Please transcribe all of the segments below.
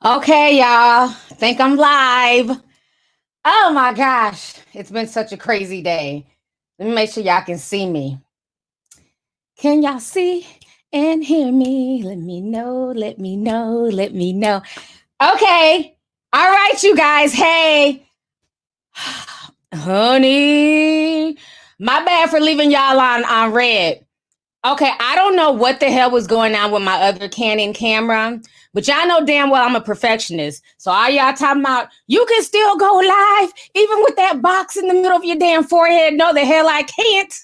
Okay, y'all. Think I'm live. Oh my gosh. It's been such a crazy day. Let me make sure y'all can see me. Can y'all see and hear me? Let me know. Let me know. Let me know. Okay. All right, you guys. Hey, honey. My bad for leaving y'all on red. Okay, I don't know what the hell was going on with my other Canon camera, but y'all know damn well I'm a perfectionist. So all y'all talking about you can still go live even with that box in the middle of your damn forehead. No, the hell I can't.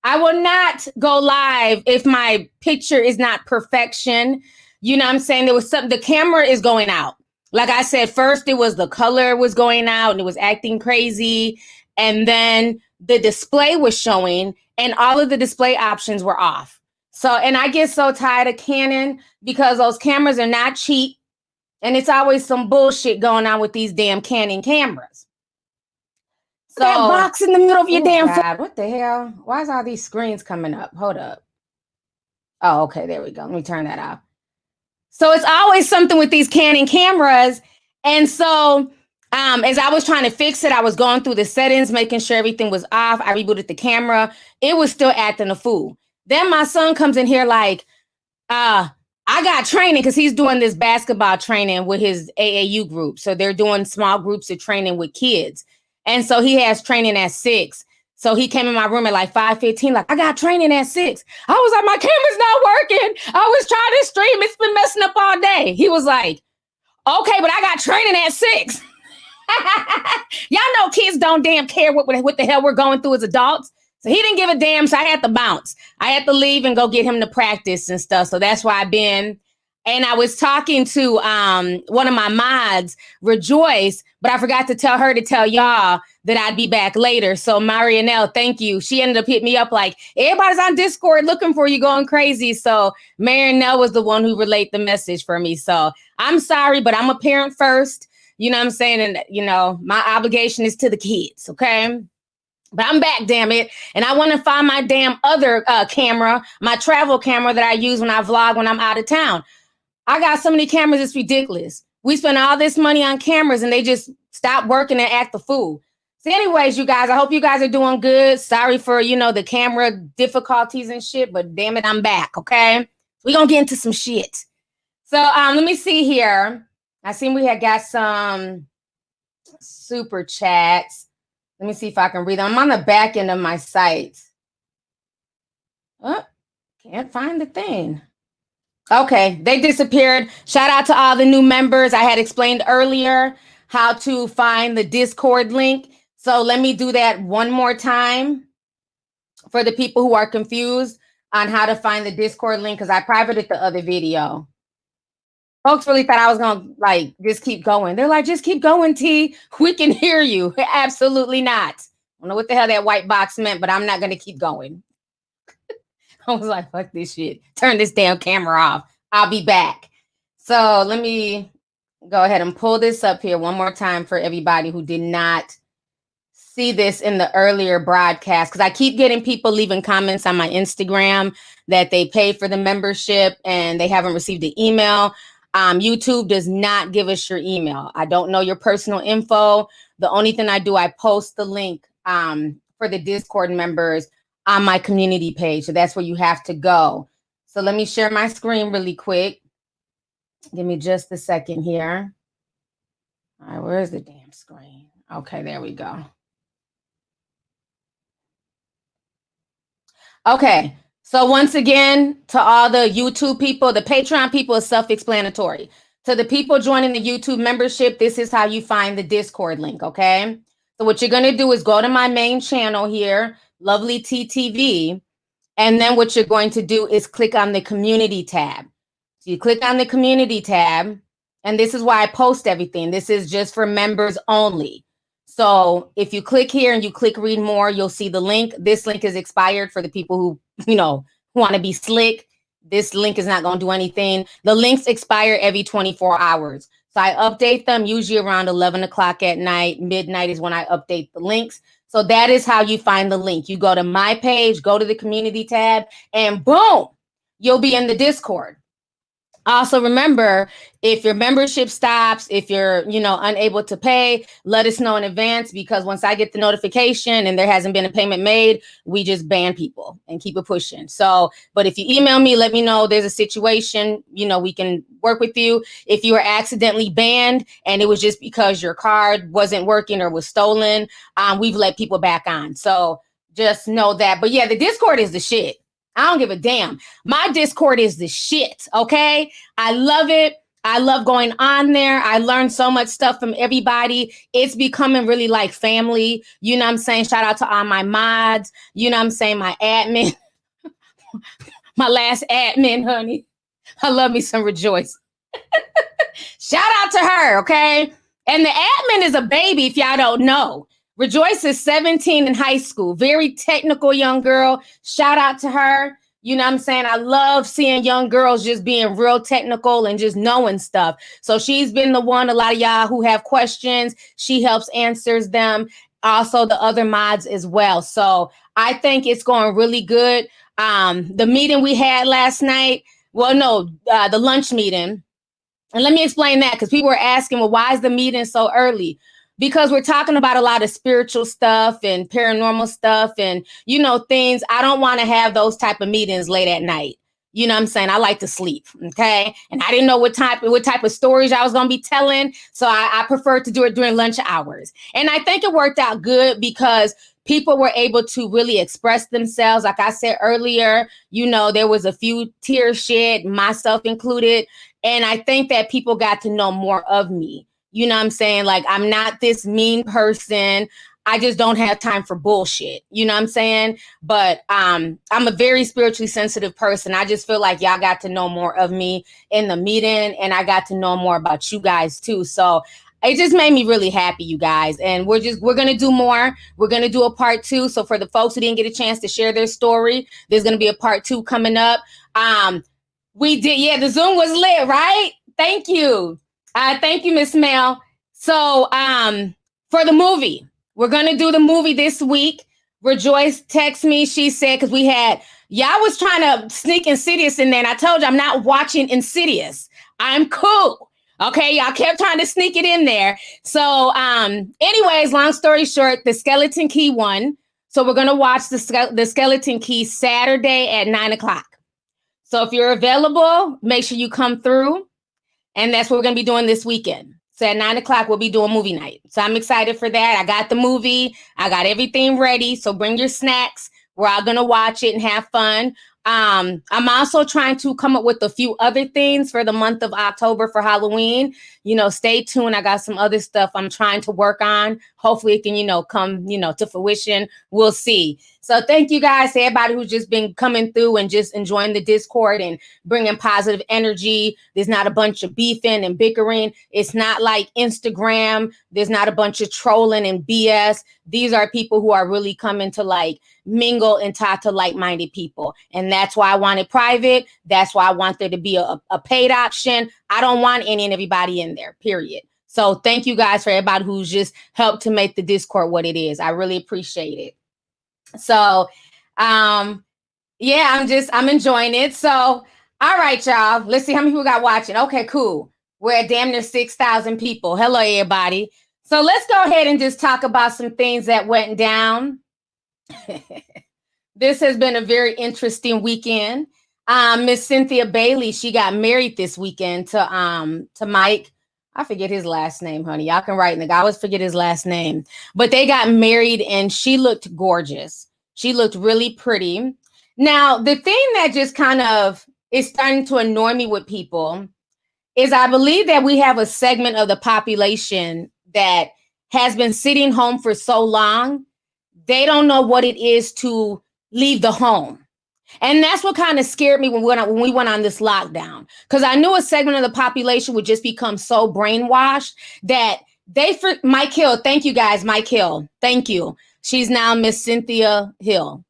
I will not go live if my picture is not perfection. You know what I'm saying? There was something, the camera is going out. Like I said, first it was the color was going out and it was acting crazy. And then the display was showing and all of the display options were off. So, and I get so tired of Canon because those cameras are not cheap. And it's always some bullshit going on with these damn Canon cameras. So that box in the middle of your damn God, what the hell? Why is all these screens coming up? Hold up. Oh, okay, there we go. Let me turn that off. So it's always something with these Canon cameras. And so as I was trying to fix it, I was going through the settings, making sure everything was off. I rebooted the camera. It was still acting a fool. Then my son comes in here like, I got training because he's doing this basketball training with his AAU group. So they're doing small groups of training with kids. And so he has training at 6. So he came in my room at like 5:15, like, I got training at 6. I was like, my camera's not working. I was trying to stream. It's been messing up all day. He was like, okay, but I got training at 6. Y'all know kids don't damn care what the hell we're going through as adults. So he didn't give a damn. So I had to bounce. I had to leave and go get him to practice and stuff. So that's why I've been. And I was talking to one of my mods, Rejoice, but I forgot to tell her to tell y'all that I'd be back later. So Marianelle, thank you. She ended up hitting me up like, everybody's on Discord looking for you, going crazy. So Marianelle was the one who relayed the message for me. So I'm sorry, but I'm a parent first. You know what I'm saying? And, you know, my obligation is to the kids, okay? But I'm back, damn it. And I want to find my damn other camera, my travel camera that I use when I vlog when I'm out of town. I got so many cameras, it's ridiculous. We spend all this money on cameras and they just stop working and act the fool. So anyways, you guys, I hope you guys are doing good. Sorry for, you know, the camera difficulties and shit, but damn it, I'm back, okay? We're going to get into some shit. So let me see here. I seen we had got some super chats. Let me see if I can read them. I'm on the back end of my site. Oh, can't find the thing. Okay, they disappeared. Shout out to all the new members. I had explained earlier how to find the Discord link. So let me do that one more time for the people who are confused on how to find the Discord link because I privated the other video. Folks really thought I was going to like just keep going. They're like, just keep going, T. We can hear you. Absolutely not. I don't know what the hell that white box meant, but I'm not going to keep going. I was like, fuck this shit. Turn this damn camera off. I'll be back. So let me go ahead and pull this up here one more time for everybody who did not see this in the earlier broadcast. Because I keep getting people leaving comments on my Instagram that they paid for the membership and they haven't received the email. YouTube does not give us your email. I don't know your personal info. The only thing I do, I post the link for the Discord members on my community page. So that's where you have to go. So let me share my screen really quick. Give me just a second here. All right, where's the damn screen? Okay, there we go. Okay, so once again, to all the YouTube people, the Patreon people is self-explanatory. To the people joining the YouTube membership, this is how you find the Discord link, okay? So what you're going to do is go to my main channel here, Lovely TTV, and then what you're going to do is click on the community tab. So you click on the community tab, and this is why I post everything. This is just for members only. So if you click here and you click read more, you'll see the link. This link is expired for the people who, you know, want to be slick. This link is not going to do anything. The links expire every 24 hours. So I update them usually around 11 o'clock at night. Midnight is when I update the links. So that is how you find the link. You go to my page, go to the community tab, and boom, you'll be in the Discord. Also, remember, if your membership stops, if you're, unable to pay, let us know in advance, because once I get the notification and there hasn't been a payment made, we just ban people and keep it pushing. So, but if you email me, let me know there's a situation, we can work with you. If you were accidentally banned and it was just because your card wasn't working or was stolen, we've let people back on. So just know that. But yeah, the Discord is the shit. I don't give a damn. My Discord is the shit, okay? I love it. I love going on there. I learned so much stuff from everybody. It's becoming really like family. You know what I'm saying? Shout out to all my mods. You know what I'm saying? My admin. My last admin, honey. I love me some Rejoice. Shout out to her, okay? And the admin is a baby, if y'all don't know. Rejoice is 17 in high school. Very technical young girl. Shout out to her. You know what I'm saying? I love seeing young girls just being real technical and just knowing stuff. So she's been the one, a lot of y'all who have questions, she helps answers them. Also the other mods as well. So I think it's going really good. The meeting we had last night, the lunch meeting. And let me explain that, because people were asking, well, why is the meeting so early? Because we're talking about a lot of spiritual stuff and paranormal stuff and, things. I don't want to have those type of meetings late at night. You know what I'm saying? I like to sleep. Okay. And I didn't know what type of stories I was going to be telling. So I prefer to do it during lunch hours. And I think it worked out good because people were able to really express themselves. Like I said earlier, there was a few tears shed, myself included. And I think that people got to know more of me. You know what I'm saying? Like, I'm not this mean person. I just don't have time for bullshit. You know what I'm saying? But I'm a very spiritually sensitive person. I just feel like y'all got to know more of me in the meeting, and I got to know more about you guys too. So it just made me really happy, you guys. And we're going to do more. We're going to do a part 2. So for the folks who didn't get a chance to share their story, there's going to be a part 2 coming up. We did. Yeah, the Zoom was lit, right? Thank you. Thank you, Miss Mel. So for the movie, we're going to do the movie this week. Rejoice texted me. She said, because y'all was trying to sneak Insidious in there. And I told you I'm not watching Insidious. I'm cool. Okay, y'all kept trying to sneak it in there. So anyways, long story short, the Skeleton Key won. So we're going to watch the Skeleton Key Saturday at 9:00. So if you're available, make sure you come through. And that's what we're going to be doing this weekend. So at 9:00, we'll be doing movie night. So I'm excited for that. I got the movie. I got everything ready. So bring your snacks. We're all going to watch it and have fun. I'm also trying to come up with a few other things for the month of October for Halloween. Stay tuned. I got some other stuff I'm trying to work on. Hopefully it can, come, to fruition. We'll see. So thank you guys to everybody who's just been coming through and just enjoying the Discord and bringing positive energy. There's not a bunch of beefing and bickering. It's not like Instagram. There's not a bunch of trolling and BS. These are people who are really coming to mingle and talk to like-minded people. And that's why I want it private. That's why I want there to be a paid option. I don't want any and everybody in there, period. So thank you guys for everybody who's just helped to make the Discord what it is. I really appreciate it. So, yeah, I'm enjoying it. So, all right, y'all, let's see how many people got watching. Okay, cool. We're at damn near 6,000 people. Hello, everybody. So let's go ahead and just talk about some things that went down. This has been a very interesting weekend. Miss Cynthia Bailey, she got married this weekend to Mike. I forget his last name, honey. Y'all can write in the. I always forget his last name. But they got married and she looked gorgeous. She looked really pretty. Now, the thing that just kind of is starting to annoy me with people is I believe that we have a segment of the population that has been sitting home for so long, they don't know what it is to leave the home. And that's what kind of scared me when we went on this lockdown, because I knew a segment of the population would just become so brainwashed that Mike Hill. Thank you guys. Mike Hill. Thank you. She's now Miss Cynthia Hill.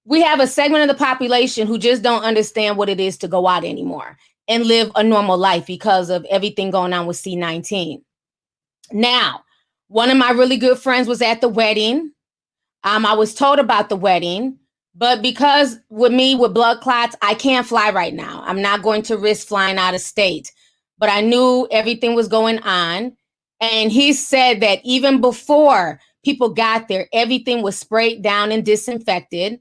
We have a segment of the population who just don't understand what it is to go out anymore and live a normal life because of everything going on with C-19. Now, one of my really good friends was at the wedding. I was told about the wedding. But because with me with blood clots, I can't fly right now. I'm not going to risk flying out of state. But I knew everything was going on. And he said that even before people got there, everything was sprayed down and disinfected.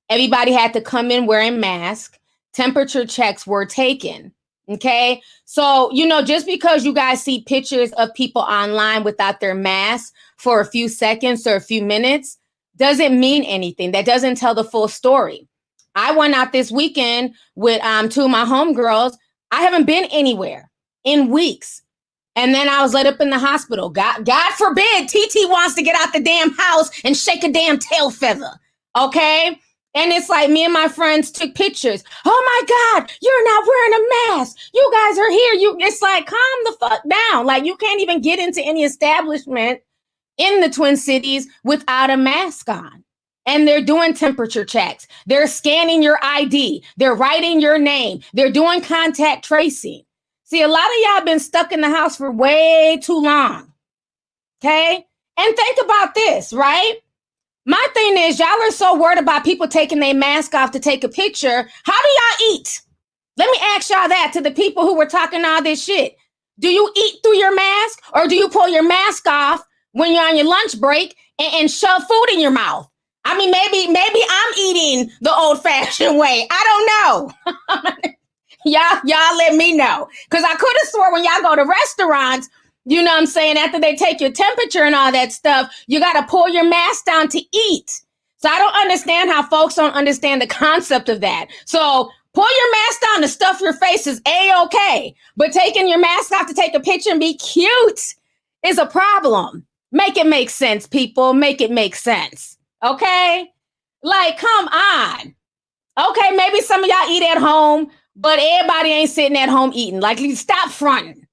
Everybody had to come in wearing masks. Temperature checks were taken. Okay. So, just because you guys see pictures of people online without their masks for a few seconds or a few minutes doesn't mean anything. That doesn't tell the full story. I went out this weekend with two of my homegirls. I haven't been anywhere in weeks. And then I was let up in the hospital. God forbid TT wants to get out the damn house and shake a damn tail feather. Okay. And it's like me and my friends took pictures. Oh my God, you're not wearing a mask. You guys are here. It's like, calm the fuck down. Like, you can't even get into any establishment in the Twin Cities without a mask on. And they're doing temperature checks. They're scanning your ID. They're writing your name. They're doing contact tracing. See, a lot of y'all been stuck in the house for way too long. Okay? And think about this, right? My thing is, y'all are so worried about people taking their mask off to take a picture. How do y'all eat? Let me ask y'all that, to the people who were talking all this shit. Do you eat through your mask, or do you pull your mask off when you're on your lunch break and shove food in your mouth? I mean, maybe I'm eating the old-fashioned way. I don't know. Y'all let me know. Because I could have swore when y'all go to restaurants, you know what I'm saying, after they take your temperature and all that stuff, you got to pull your mask down to eat. So I don't understand how folks don't understand the concept of that. So pull your mask down to stuff your face is A-okay. But taking your mask off to take a picture and be cute is a problem. Make it make sense, people. Make it make sense. Okay? Like, come on. Okay, maybe some of y'all eat at home, but everybody ain't sitting at home eating. Like, stop fronting.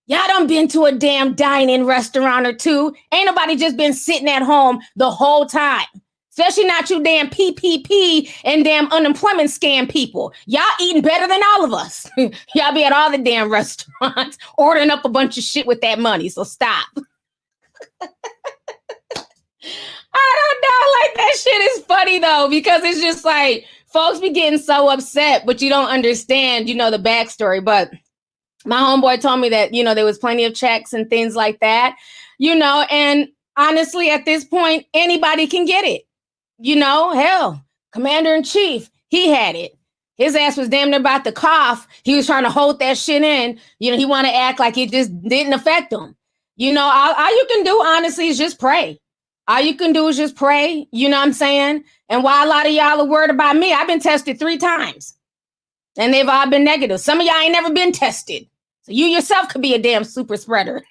Y'all done been to a damn dine-in restaurant or two. Ain't nobody just been sitting at home the whole time. Especially not you damn PPP and damn unemployment scam people. Y'all eating better than all of us. Y'all be at all the damn restaurants ordering up a bunch of shit with that money. So stop. I don't know. Like, that shit is funny though, because it's just like folks be getting so upset, but you don't understand, the backstory. But my homeboy told me that, there was plenty of checks and things like that, and honestly, at this point, anybody can get it. Hell, Commander-in-Chief, he had it. His ass was damn near about to cough. He was trying to hold that shit in. He want to act like it just didn't affect him. All you can do, honestly, is just pray. All you can do is just pray. You know what I'm saying? And while a lot of y'all are worried about me, I've been tested 3 times. And they've all been negative. Some of y'all ain't never been tested. So you yourself could be a damn super spreader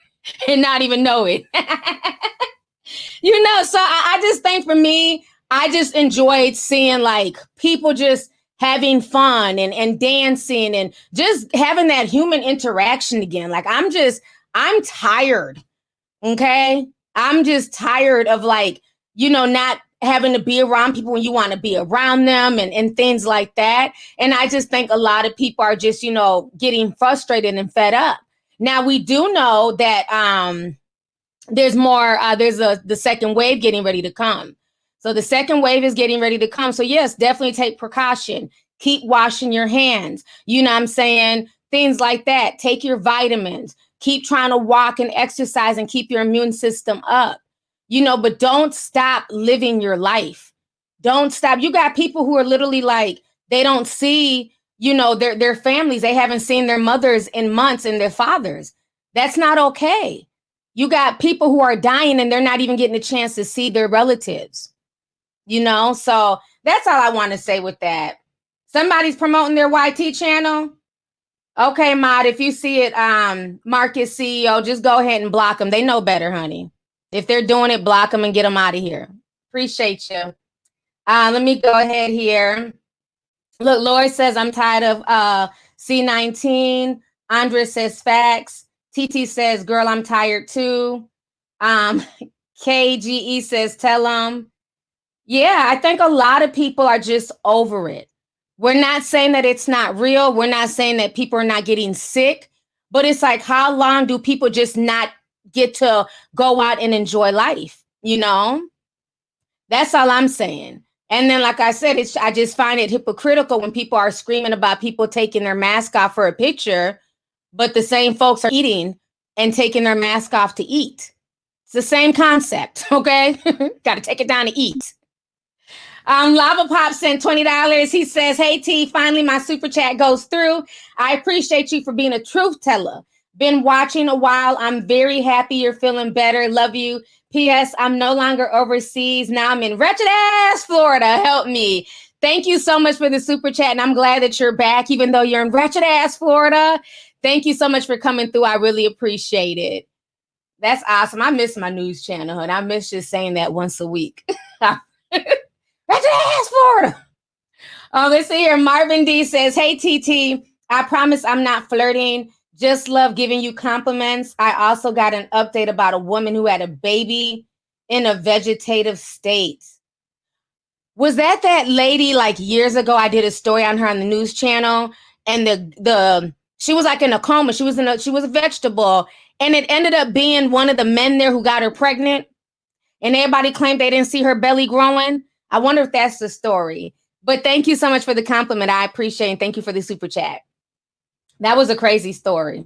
and not even know it. So I just think for me, I just enjoyed seeing like people just having fun and dancing and just having that human interaction again. Like, I'm tired. Okay. I'm just tired of like, not having to be around people when you want to be around them and things like that. And I just think a lot of people are just, getting frustrated and fed up. Now, we do know that there's more, the second wave getting ready to come. So the second wave is getting ready to come. So yes, definitely take precaution. Keep washing your hands. You know what I'm saying? Things like that. Take your vitamins. Keep trying to walk and exercise and keep your immune system up. But don't stop living your life. Don't stop. You got people who are literally like, they don't see, their families. They haven't seen their mothers in months and their fathers. That's not okay. You got people who are dying and they're not even getting a chance to see their relatives. So that's all I want to say with that. Somebody's promoting their YT channel. Okay, Mod, if you see it, Marcus CEO, just go ahead and block them. They know better, honey. If they're doing it, block them and get them out of here. Appreciate you. Let me go ahead here. Look, Lori says, I'm tired of C19. Andres says, facts. TT says, girl, I'm tired too. KGE says, tell them. Yeah, I think a lot of people are just over it. We're not saying that it's not real. We're not saying that people are not getting sick. But it's like, how long do people just not get to go out and enjoy life? That's all I'm saying. And then, like I said, I just find it hypocritical when people are screaming about people taking their mask off for a picture, but the same folks are eating and taking their mask off to eat. It's the same concept, okay? Got to take it down to eat. Lava Pop sent $20. He says, "Hey T, finally my super chat goes through. I appreciate you for being a truth teller. Been watching a while. I'm very happy you're feeling better. Love you. P.S. I'm no longer overseas. Now I'm in wretched ass Florida. Help me." Thank you so much for the super chat. And I'm glad that you're back, even though you're in wretched ass Florida. Thank you so much for coming through. I really appreciate it. That's awesome. I miss my news channel, and I miss just saying that once a week. Wretched ass Florida. Let's see here. Marvin D says, "Hey TT, I promise I'm not flirting. Just love giving you compliments. I also got an update about a woman who had a baby in a vegetative state." Was that lady like years ago? I did a story on her on the news channel, and the she was like in a coma. She was a vegetable, and it ended up being one of the men there who got her pregnant, and everybody claimed they didn't see her belly growing. I wonder if that's the story. But thank you so much for the compliment. I appreciate it. Thank you for the super chat. That was a crazy story.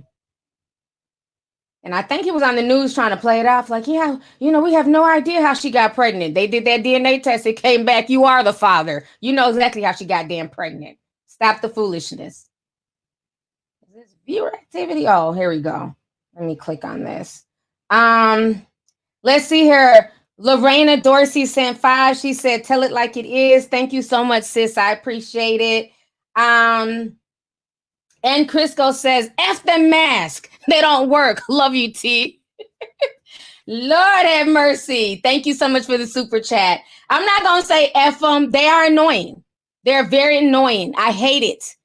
And I think he was on the news trying to play it off like, yeah, we have no idea how she got pregnant. They did that DNA test. It came back. You are the father. You know exactly how she got damn pregnant. Stop the foolishness. Is this viewer activity? Oh, here we go. Let me click on this. Let's see here. Lorena Dorsey sent 5. She said, "Tell it like it is." Thank you so much, sis. I appreciate it. And Crisco says, "F the mask. They don't work. Love you, T." Lord have mercy. Thank you so much for the super chat. I'm not going to say F them. They are annoying. They're very annoying. I hate it.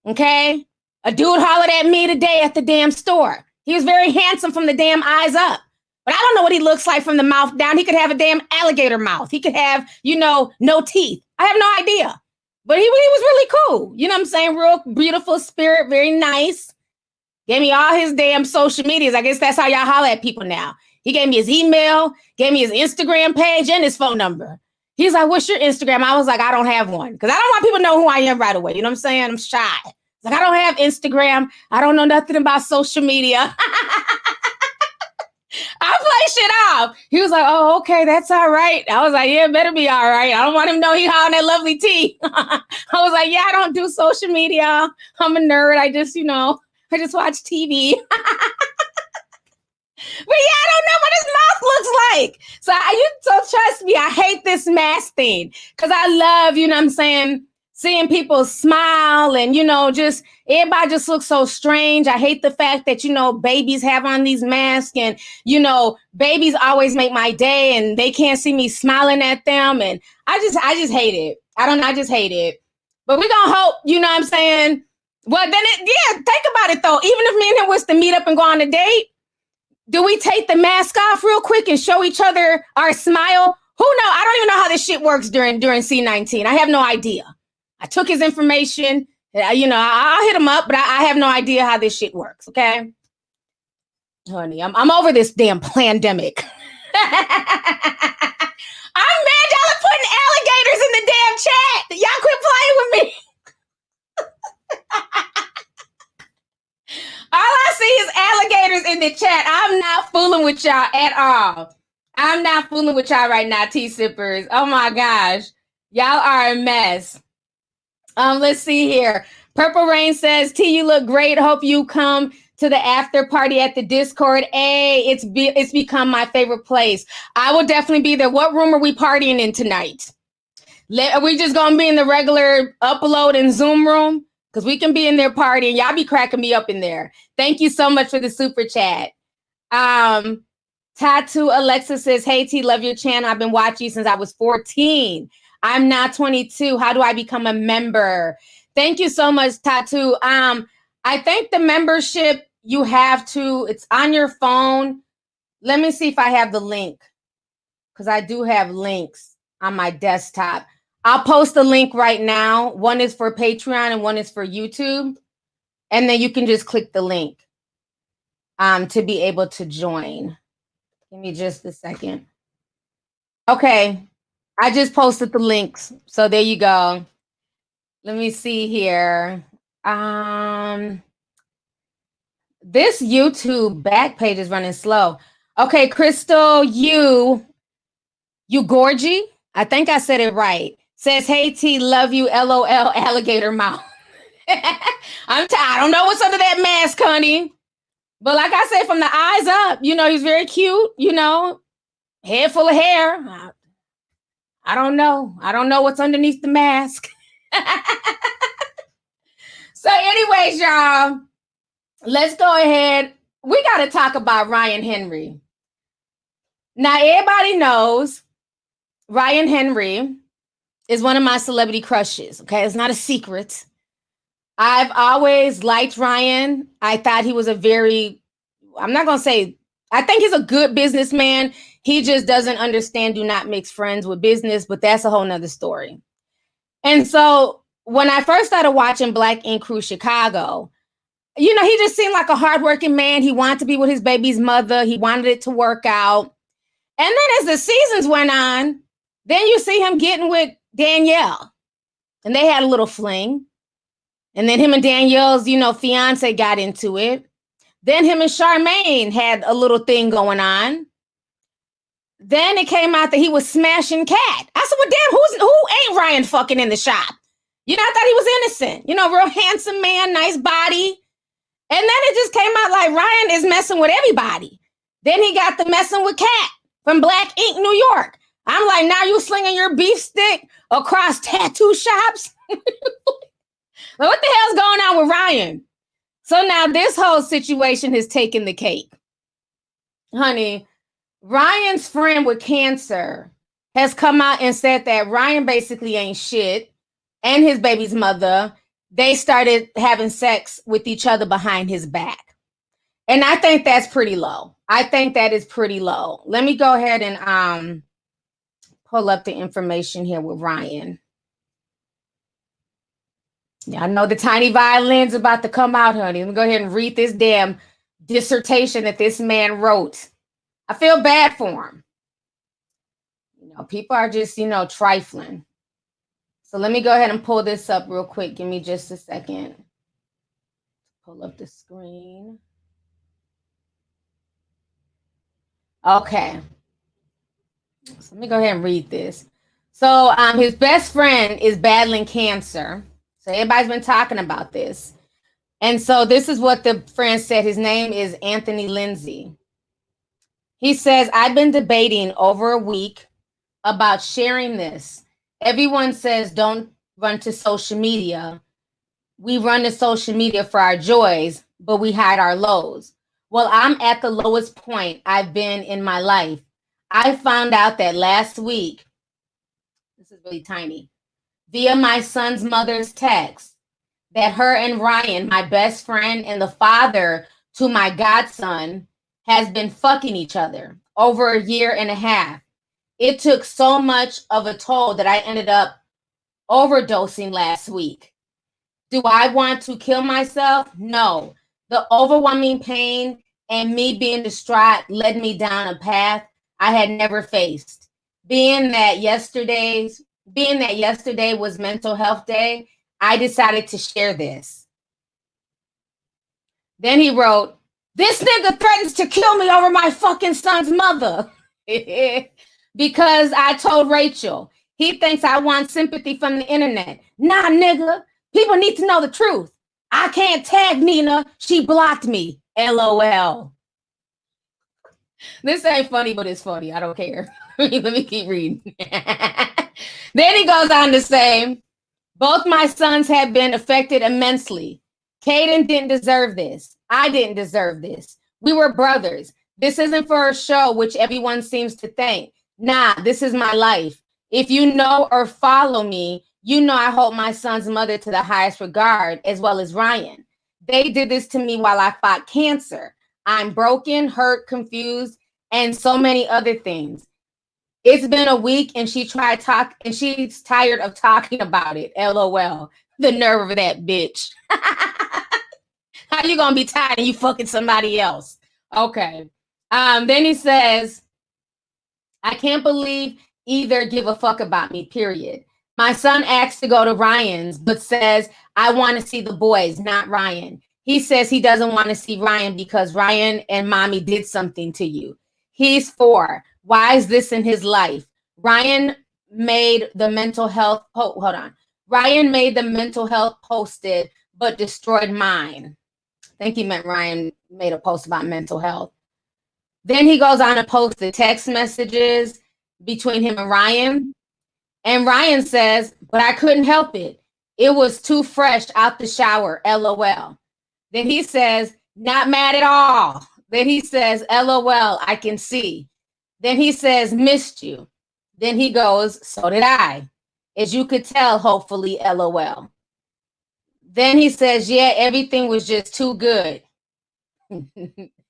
Okay? A dude hollered at me today at the damn store. He was very handsome from the damn eyes up. But I don't know what he looks like from the mouth down. He could have a damn alligator mouth. He could have, no teeth. I have no idea. But he was really cool. You know what I'm saying? Real beautiful spirit, very nice. Gave me all his damn social medias. I guess that's how y'all holler at people now. He gave me his email, gave me his Instagram page, and his phone number. He's like, "What's your Instagram?" I was like, "I don't have one." Because I don't want people to know who I am right away. You know what I'm saying? I'm shy. Like, I don't have Instagram. I don't know nothing about social media. I play shit off. He was like, "Oh, okay, that's all right." I was like, "Yeah, it better be all right. I don't want him to know he hollering that lovely tea." I was like, "Yeah, I don't do social media. I'm a nerd. I just watch TV." But yeah, I don't know what his mouth looks like. So trust me, I hate this mask thing. Because I love, you know what I'm saying, seeing people smile and, just everybody just looks so strange. I hate the fact that, babies have on these masks and, babies always make my day and they can't see me smiling at them. And I just hate it. I don't know. I just hate it. But we're going to hope, you know what I'm saying? Well, think about it though. Even if me and him was to meet up and go on a date, do we take the mask off real quick and show each other our smile? Who knows? I don't even know how this shit works during C19. I have no idea. I took his information. I'll hit him up, but I have no idea how this shit works. Okay, honey, I'm over this damn pandemic. I'm mad y'all are putting alligators in the damn chat. Y'all quit playing with me. All I see is alligators in the chat. I'm not fooling with y'all at all. I'm not fooling with y'all right now, tea sippers. Oh my gosh. Y'all are a mess. Let's see here. Purple Rain says, "T, you look great. Hope you come to the after party at the Discord. Hey, it's become my favorite place. I will definitely be there. What room are we partying in tonight? Are we just going to be in the regular upload and Zoom room? Because we can be in there partying. Y'all be cracking me up in there. Thank you so much for the super chat. Tattoo Alexa says, "Hey T, love your channel. I've been watching you since I was 14. I'm now 22. How do I become a member?" Thank you so much, Tattoo. I think the membership it's on your phone. Let me see if I have the link. Because I do have links on my desktop. I'll post the link right now. One is for Patreon and one is for YouTube. And then you can just click the link to be able to join. Give me just a second. Okay. I just posted the links. So there you go. Let me see here. Um, this YouTube back page is running slow. Okay, Crystal, you gorgy. I think I said it right. Says, hey T, love you, LOL, alligator mouth. I don't know what's under that mask, honey. But like I said, from the eyes up, he's very cute, head full of hair. I don't know. I don't know what's underneath the mask. So, anyways, y'all, let's go ahead. We got to talk about Ryan Henry. Now, everybody knows Ryan Henry is one of my celebrity crushes. Okay, it's not a secret. I've always liked Ryan. I thought he was I'm not going to say, I think he's a good businessman. He just doesn't understand do not mix friends with business, but that's a whole nother story. And so when I first started watching Black Ink Crew Chicago, he just seemed like a hardworking man. He wanted to be with his baby's mother. He wanted it to work out. And then as the seasons went on, then you see him getting with Danielle. And they had a little fling. And then him and Danielle's, fiance got into it. Then him and Charmaine had a little thing going on. Then it came out that he was smashing Kat. I said, well, damn, who ain't Ryan fucking in the shop? I thought he was innocent. Real handsome man, nice body. And then it just came out like Ryan is messing with everybody. Then he got the messing with Kat from Black Ink, New York. I'm like, now you slinging your beef stick across tattoo shops? What the hell's going on with Ryan? So now this whole situation has taken the cake. Honey, Ryan's friend with cancer has come out and said that Ryan basically ain't shit, and his baby's mother, they started having sex with each other behind his back. And I think that's pretty low. I think that is pretty low. Let me go ahead and pull up the information here with Ryan. Yeah, I know the tiny violin's about to come out, honey. Let me go ahead and read this damn dissertation that this man wrote. I feel bad for him. People are just, trifling. So let me go ahead and pull this up real quick. Give me just a second. Pull up the screen. Okay. So let me go ahead and read this. So his best friend is battling cancer. So everybody's been talking about this. And so this is what the friend said. His name is Anthony Lindsay. He says, I've been debating over a week about sharing this. Everyone says don't run to social media. We run to social media for our joys, but we hide our lows. Well, I'm at the lowest point I've been in my life. I found out that last week, this is really tiny, via my son's mother's text, that her and Ryan, my best friend and the father to my godson, has been fucking each other over a year and a half. It took so much of a toll that I ended up overdosing last week. Do I want to kill myself? No. The overwhelming pain and me being distraught led me down a path I had never faced. Being that yesterday was Mental Health Day, I decided to share this. Then he wrote, this nigga threatens to kill me over my fucking son's mother. Because I told Rachel, he thinks I want sympathy from the internet. Nah, nigga, people need to know the truth. I can't tag Nina. She blocked me. LOL. This ain't funny, but it's funny. I don't care. Let me keep reading. Then he goes on to say, both my sons have been affected immensely. Caden didn't deserve this. I didn't deserve this. We were brothers. This isn't for a show, which everyone seems to think. Nah, this is my life. If you know or follow me, you know I hold my son's mother to the highest regard, as well as Ryan. They did this to me while I fought cancer. I'm broken, hurt, confused, and so many other things. It's been a week and she's tired of talking about it. LOL. The nerve of that bitch. How you gonna be tired and you fucking somebody else? Okay. Then he says, I can't believe either give a fuck about me, period. My son asked to go to Ryan's, but says, I want to see the boys, not Ryan. He says he doesn't want to see Ryan because Ryan and mommy did something to you. He's 4. Why is this in his life? Ryan made the mental health, hold on. Ryan made the mental health posted, but destroyed mine. I think he meant Ryan made a post about mental health. Then he goes on to post the text messages between him and Ryan. And Ryan says, but I couldn't help it. It was too fresh out the shower, LOL. Then he says, not mad at all. Then he says, LOL, I can see. Then he says, missed you. Then he goes, so did I. As you could tell, hopefully, LOL. Then he says, yeah, everything was just too good.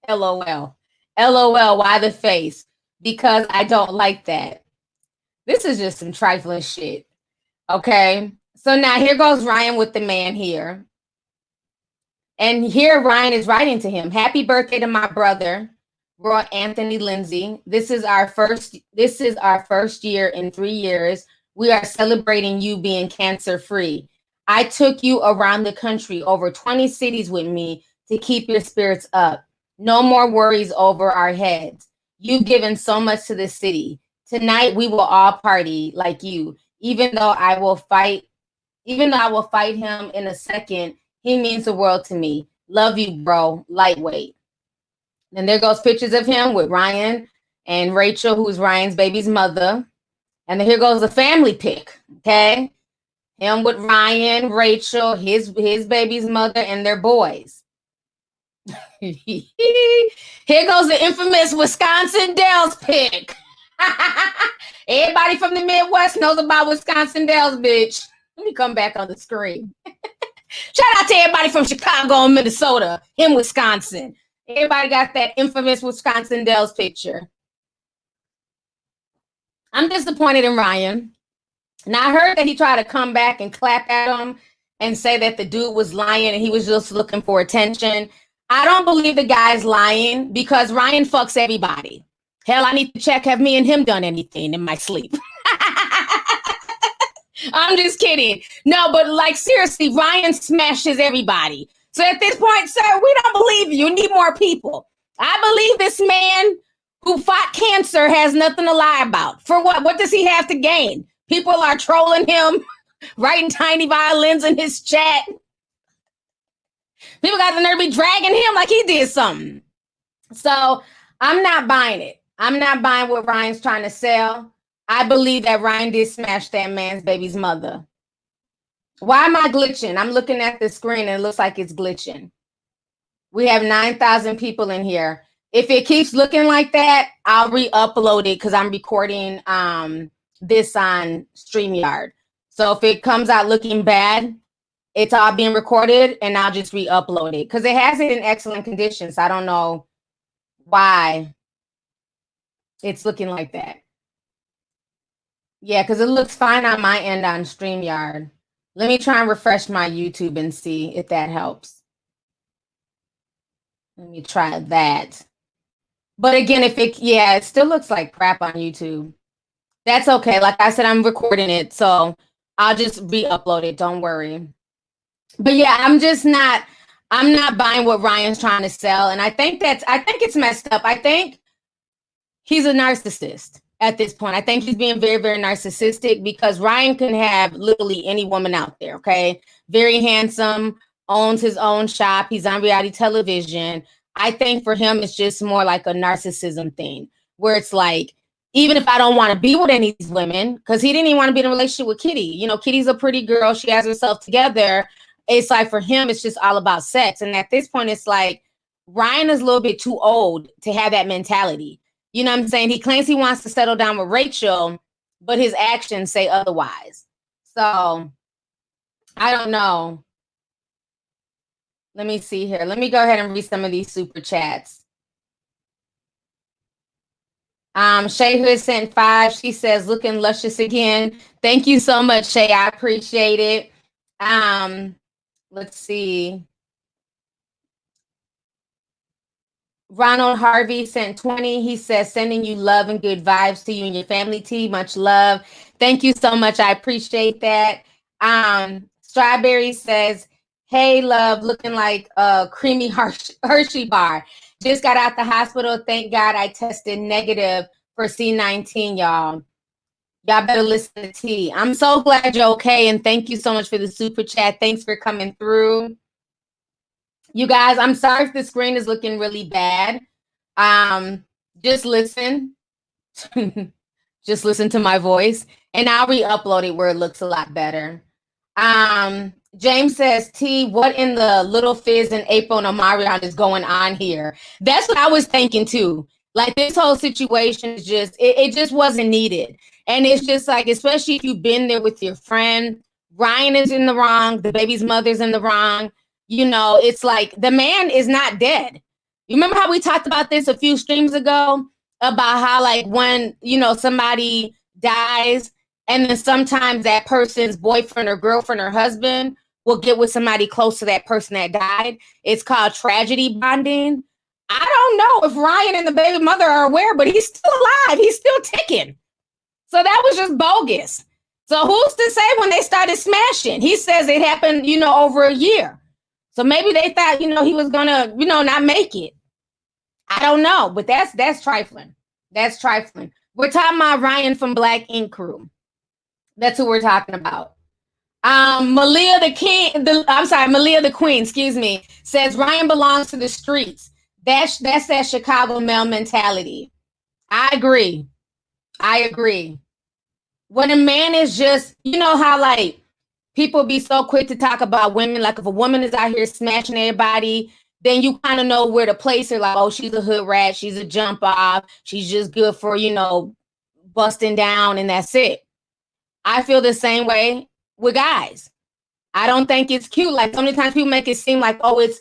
LOL. LOL, why the face? Because I don't like that. This is just some trifling shit. Okay. So now here goes Ryan with the man here. And here Ryan is writing to him. Happy birthday to my brother, Roy Anthony Lindsay. This is our first year in 3 years. We are celebrating you being cancer-free. I took you around the country, over 20 cities with me to keep your spirits up. No more worries over our heads. You've given so much to the city. Tonight we will all party like you. Even though I will fight him in a second, he means the world to me. Love you, bro. Lightweight. And there goes pictures of him with Ryan and Rachel, who's Ryan's baby's mother. And then here goes the family pic. Okay. Him with Ryan, Rachel, his baby's mother, and their boys. Here goes the infamous Wisconsin Dells pic. Everybody from the Midwest knows about Wisconsin Dells, bitch. Let me come back on the screen. Shout out to everybody from Chicago and Minnesota in Wisconsin. Everybody got that infamous Wisconsin Dells picture. I'm disappointed in Ryan. Now, I heard that he tried to come back and clap at him and say that the dude was lying and he was just looking for attention. I don't believe the guy's lying because Ryan fucks everybody. Hell, I need to check, have me and him done anything in my sleep? I'm just kidding. No, but like seriously, Ryan smashes everybody. So at this point, sir, we don't believe you. You need more people. I believe this man who fought cancer has nothing to lie about. For what? What does he have to gain? People are trolling him, writing tiny violins in his chat. People got the nerve to be dragging him like he did something. So I'm not buying it. I'm not buying what Ryan's trying to sell. I believe that Ryan did smash that man's baby's mother. Why am I glitching? I'm looking at the screen and it looks like it's glitching. We have 9,000 people in here. If it keeps looking like that, I'll re-upload it because I'm recording this on StreamYard. So if it comes out looking bad, it's all being recorded and I'll just re-upload it because it has it in excellent condition. So I don't know why it's looking like that. Yeah, because it looks fine on my end on StreamYard. Let me try and refresh my YouTube and see if that helps. Let me try that. But again, it still looks like crap on YouTube. That's okay. Like I said, I'm recording it, so I'll just re-upload it. Don't worry. But yeah, I'm not buying what Ryan's trying to sell. And I think it's messed up. I think he's a narcissist at this point. I think he's being very, very narcissistic because Ryan can have literally any woman out there, okay? Very handsome, owns his own shop. He's on reality television. I think for him, it's just more like a narcissism thing where it's like, even if I don't want to be with any of these women, because he didn't even want to be in a relationship with Kitty. You know, Kitty's a pretty girl. She has herself together. It's like for him, it's just all about sex. And at this point, it's like Ryan is a little bit too old to have that mentality. You know what I'm saying? He claims he wants to settle down with Rachel, but his actions say otherwise. So I don't know. Let me see here. Let me go ahead and read some of these super chats. Shay Hood sent 5. She says, looking luscious again. Thank you so much, Shay. I appreciate it. Let's see. Ronald Harvey sent 20. He says, sending you love and good vibes to you and your family, T. Much love. Thank you so much. I appreciate that. Strawberry says, hey, love, looking like a creamy Hershey bar. Just got out the hospital. Thank God I tested negative for C19, y'all. Y'all better listen to T. I'm so glad you're okay, and thank you so much for the super chat. Thanks for coming through. You guys, I'm sorry if the screen is looking really bad. Just listen. Just listen to my voice, and I'll re-upload it where it looks a lot better. James says, T, what in the Little Fizz and April and Omarion is going on here? That's what I was thinking too. Like, this whole situation is just, it just wasn't needed. And it's just like, especially if you've been there with your friend, Ryan is in the wrong, the baby's mother's in the wrong. You know, it's like the man is not dead. You remember how we talked about this a few streams ago about how, like, when, you know, somebody dies and then sometimes that person's boyfriend or girlfriend or husband will get with somebody close to that person that died. It's called tragedy bonding. I don't know if Ryan and the baby mother are aware, but he's still alive. He's still ticking. So that was just bogus. So who's to say when they started smashing? He says it happened, you know, over a year. So maybe they thought, you know, he was gonna, you know, not make it. I don't know, but that's trifling. That's trifling. We're talking about Ryan from Black Ink Crew. That's who we're talking about. Malia the Queen, excuse me, says Ryan belongs to the streets. That's that Chicago male mentality. I agree. When a man is just, you know how, like, people be so quick to talk about women, like if a woman is out here smashing everybody, then you kind of know where to place her. Like, oh, she's a hood rat, she's a jump off, she's just good for, you know, busting down, and that's it. I feel the same way with guys. I don't think it's cute. Like, so many times people make it seem like, oh, it's,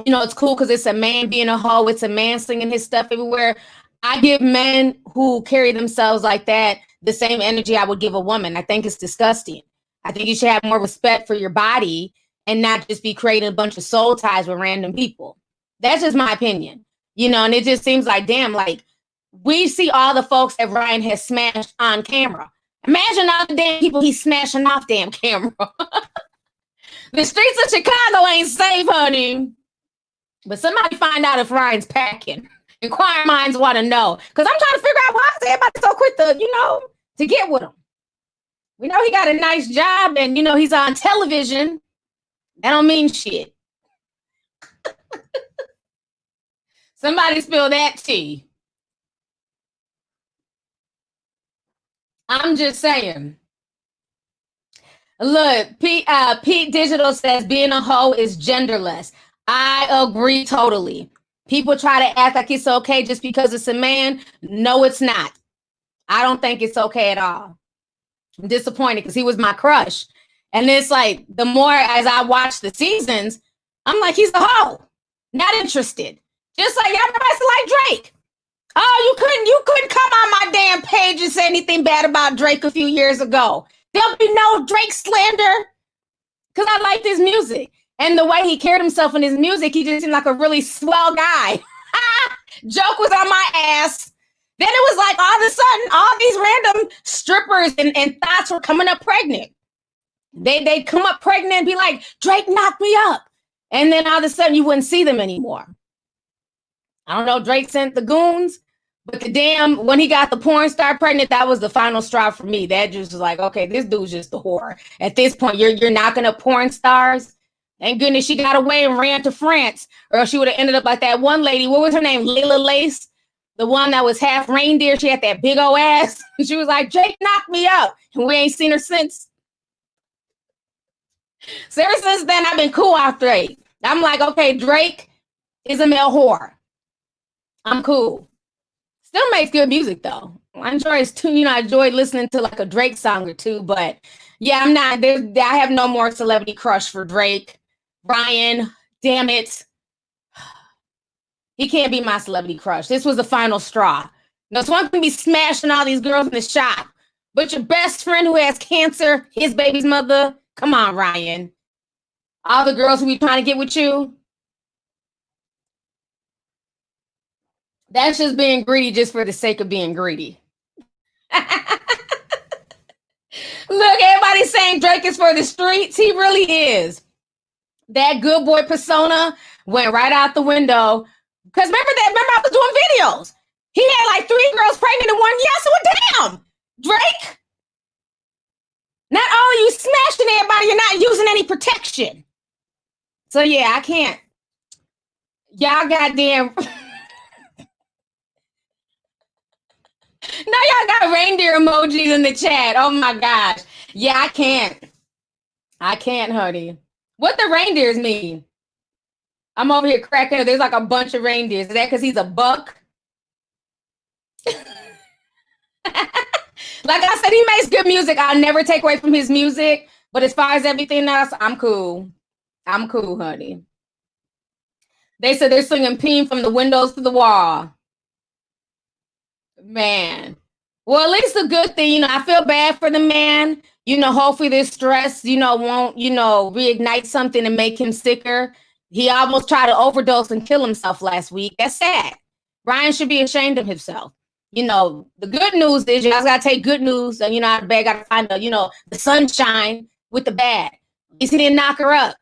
you know, it's cool because it's a man being a hoe, it's a man slinging his stuff everywhere. I give men who carry themselves like that the same energy I would give a woman. I think it's disgusting. I think you should have more respect for your body and not just be creating a bunch of soul ties with random people. That's just my opinion. You know, and it just seems like, damn, like, we see all the folks that Ryan has smashed on camera. Imagine all the damn people he's smashing off damn camera. The streets of Chicago ain't safe, honey. But somebody find out if Ryan's packing. Inquiring minds want to know. Because I'm trying to figure out why is everybody so quick to, you know, to get with him. We know he got a nice job and, you know, he's on television. That don't mean shit. Somebody spill that tea. I'm just saying. Look, Pete Digital says being a hoe is genderless. I agree totally. People try to act like it's okay just because it's a man. No, it's not. I don't think it's okay at all. I'm disappointed because he was my crush. And it's like, the more as I watch the seasons, I'm like, he's a hoe. Not interested. Just like, y'all like Drake. Oh, you couldn't come on my damn page and say anything bad about Drake a few years ago. There'll be no Drake slander because I liked his music. And the way he carried himself in his music, he just seemed like a really swell guy. Joke was on my ass. Then it was like all of a sudden, all these random strippers and thoughts were coming up pregnant. They'd come up pregnant and be like, Drake knocked me up. And then all of a sudden you wouldn't see them anymore. I don't know, Drake sent the goons, but the damn, when he got the porn star pregnant, that was the final straw for me. That just was like, okay, this dude's just a whore. At this point, you're knocking up porn stars. Thank goodness she got away and ran to France, or else she would have ended up like that one lady. What was her name? Layla Lace, the one that was half reindeer. She had that big old ass. She was like, Drake knocked me up, and we ain't seen her since. So ever since then, I've been cool off Drake. I'm like, okay, Drake is a male whore. I'm cool. Still makes good music though. I enjoy his tune. You know, I enjoy listening to like a Drake song or two. But yeah, I'm not there. I have no more celebrity crush for Drake. Ryan, damn it. He can't be my celebrity crush. This was the final straw. You know, so one can be smashing all these girls in the shop, but your best friend who has cancer, his baby's mother, come on, Ryan. All the girls who be trying to get with you. That's just being greedy just for the sake of being greedy. Look, everybody's saying Drake is for the streets. He really is. That good boy persona went right out the window. Because remember I was doing videos. He had like 3 girls pregnant in 1 year. So damn, Drake. Not only you smashing everybody, you're not using any protection. So yeah, I can't. Y'all goddamn. Now y'all got reindeer emojis in the chat. Oh my gosh. Yeah, I can't. I can't, honey. What the reindeers mean? I'm over here cracking. There's like a bunch of reindeers. Is that because he's a buck? Like I said, he makes good music. I'll never take away from his music. But as far as everything else, I'm cool. I'm cool, honey. They said they're slinging peen from the windows to the wall. Man. Well, at least a good thing. I feel bad for the man. Hopefully this stress, won't, reignite something and make him sicker. He almost tried to overdose and kill himself last week. That's sad. Ryan should be ashamed of himself. The good news is you guys got to take good news. And, got to find the sunshine with the bad. At least he didn't knock her up.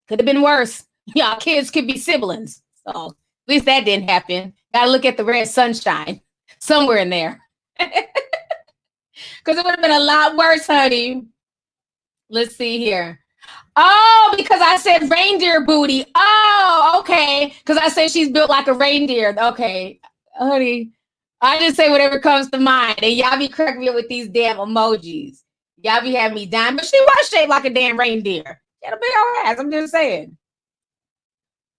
Could have been worse. Y'all kids could be siblings. So at least that didn't happen. Got to look at the red sunshine somewhere in there. Because it would have been a lot worse, honey. Let's see here. Oh, because I said reindeer booty. Oh, okay. Because I said she's built like a reindeer. Okay, honey. I just say whatever comes to mind. And y'all be cracking me up with these damn emojis. Y'all be having me dying. But she was shaped like a damn reindeer. She had a big old ass. I'm just saying.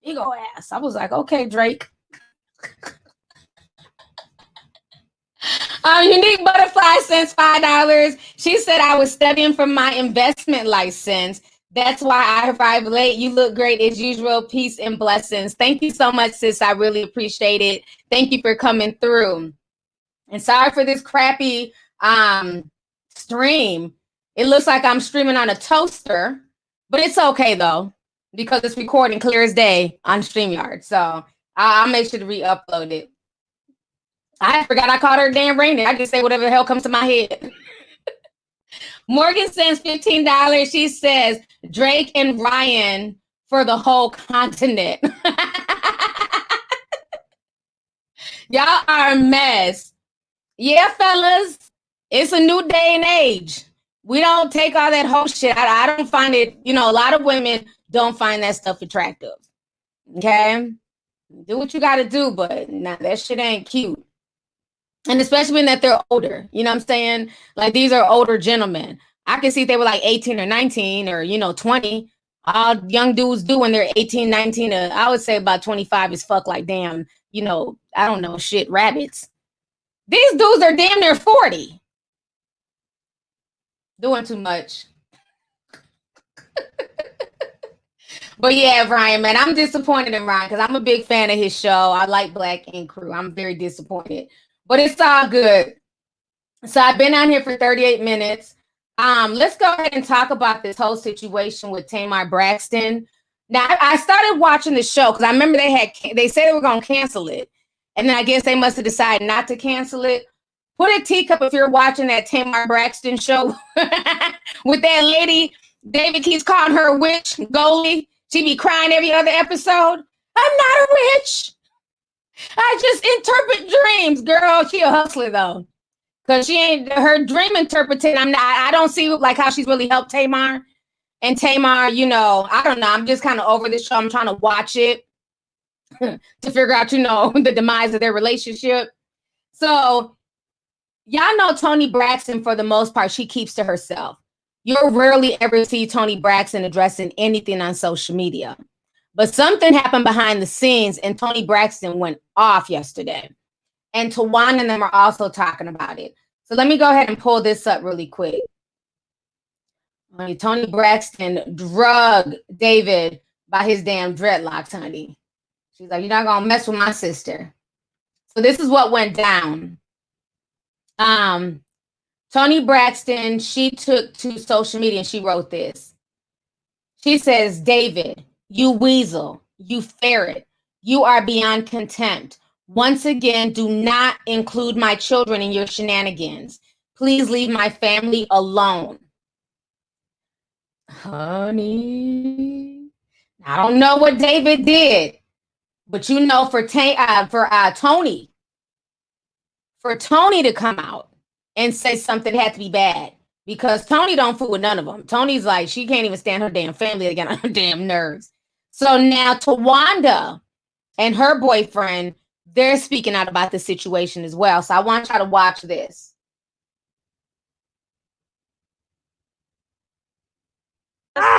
Big old ass. I was like, okay, Drake. Unique Butterfly sends $5. She said, I was studying for my investment license. That's why I arrived late. You look great as usual. Peace and blessings. Thank you so much, sis. I really appreciate it. Thank you for coming through. And sorry for this crappy stream. It looks like I'm streaming on a toaster, but it's okay though, because it's recording clear as day on StreamYard. So I'll make sure to re-upload it. I forgot I called her a damn reindeer. I just say whatever the hell comes to my head. Morgan sends $15. She says, Drake and Ryan for the whole continent. Y'all are a mess. Yeah, fellas, it's a new day and age. We don't take all that whole shit. I don't find it, a lot of women don't find that stuff attractive. Okay? Do what you got to do, but nah, that shit ain't cute. And especially when that they're older, you know what I'm saying? Like these are older gentlemen. I can see if they were like 18 or 19 or, 20. All young dudes do when they're 18, 19. I would say about 25 is fuck like damn, I don't know, shit, rabbits. These dudes are damn near 40. Doing too much. But yeah, Ryan, man, I'm disappointed in Ryan because I'm a big fan of his show. I like Black Ink Crew. I'm very disappointed. But it's all good. So I've been on here for 38 minutes. Let's go ahead and talk about this whole situation with Toni Braxton. Now, I started watching the show because I remember they said they were going to cancel it. And then I guess they must have decided not to cancel it. Put a teacup if you're watching that Toni Braxton show with that lady. David keeps calling her a witch, goalie. She be crying every other episode. I'm not a witch. I just interpret dreams, girl. She a hustler though, because she ain't her dream interpreting. I don't see like how she's really helped Tamar. And Tamar, I don't know. I'm just kind of over this show. I'm trying to watch it to figure out, the demise of their relationship. So y'all know Toni Braxton, for the most part, she keeps to herself. You'll rarely ever see Toni Braxton addressing anything on social media. But something happened behind the scenes, and Toni Braxton went off yesterday. And Tawana and them are also talking about it. So let me go ahead and pull this up really quick. Toni Braxton drugged David by his damn dreadlocks, honey. She's like, you're not going to mess with my sister. So this is what went down. Toni Braxton, she took to social media and she wrote this. She says, David, you weasel, you ferret, you are beyond contempt. Once again, do not include my children in your shenanigans. Please leave my family alone. Honey, I don't know what David did, but you know, for Toni to come out and say something had to be bad, because Toni don't fool with none of them. Toni's like, she can't even stand her damn family to get on her damn nerves. So now Tawanda and her boyfriend, they're speaking out about the situation as well. So I want y'all to watch this.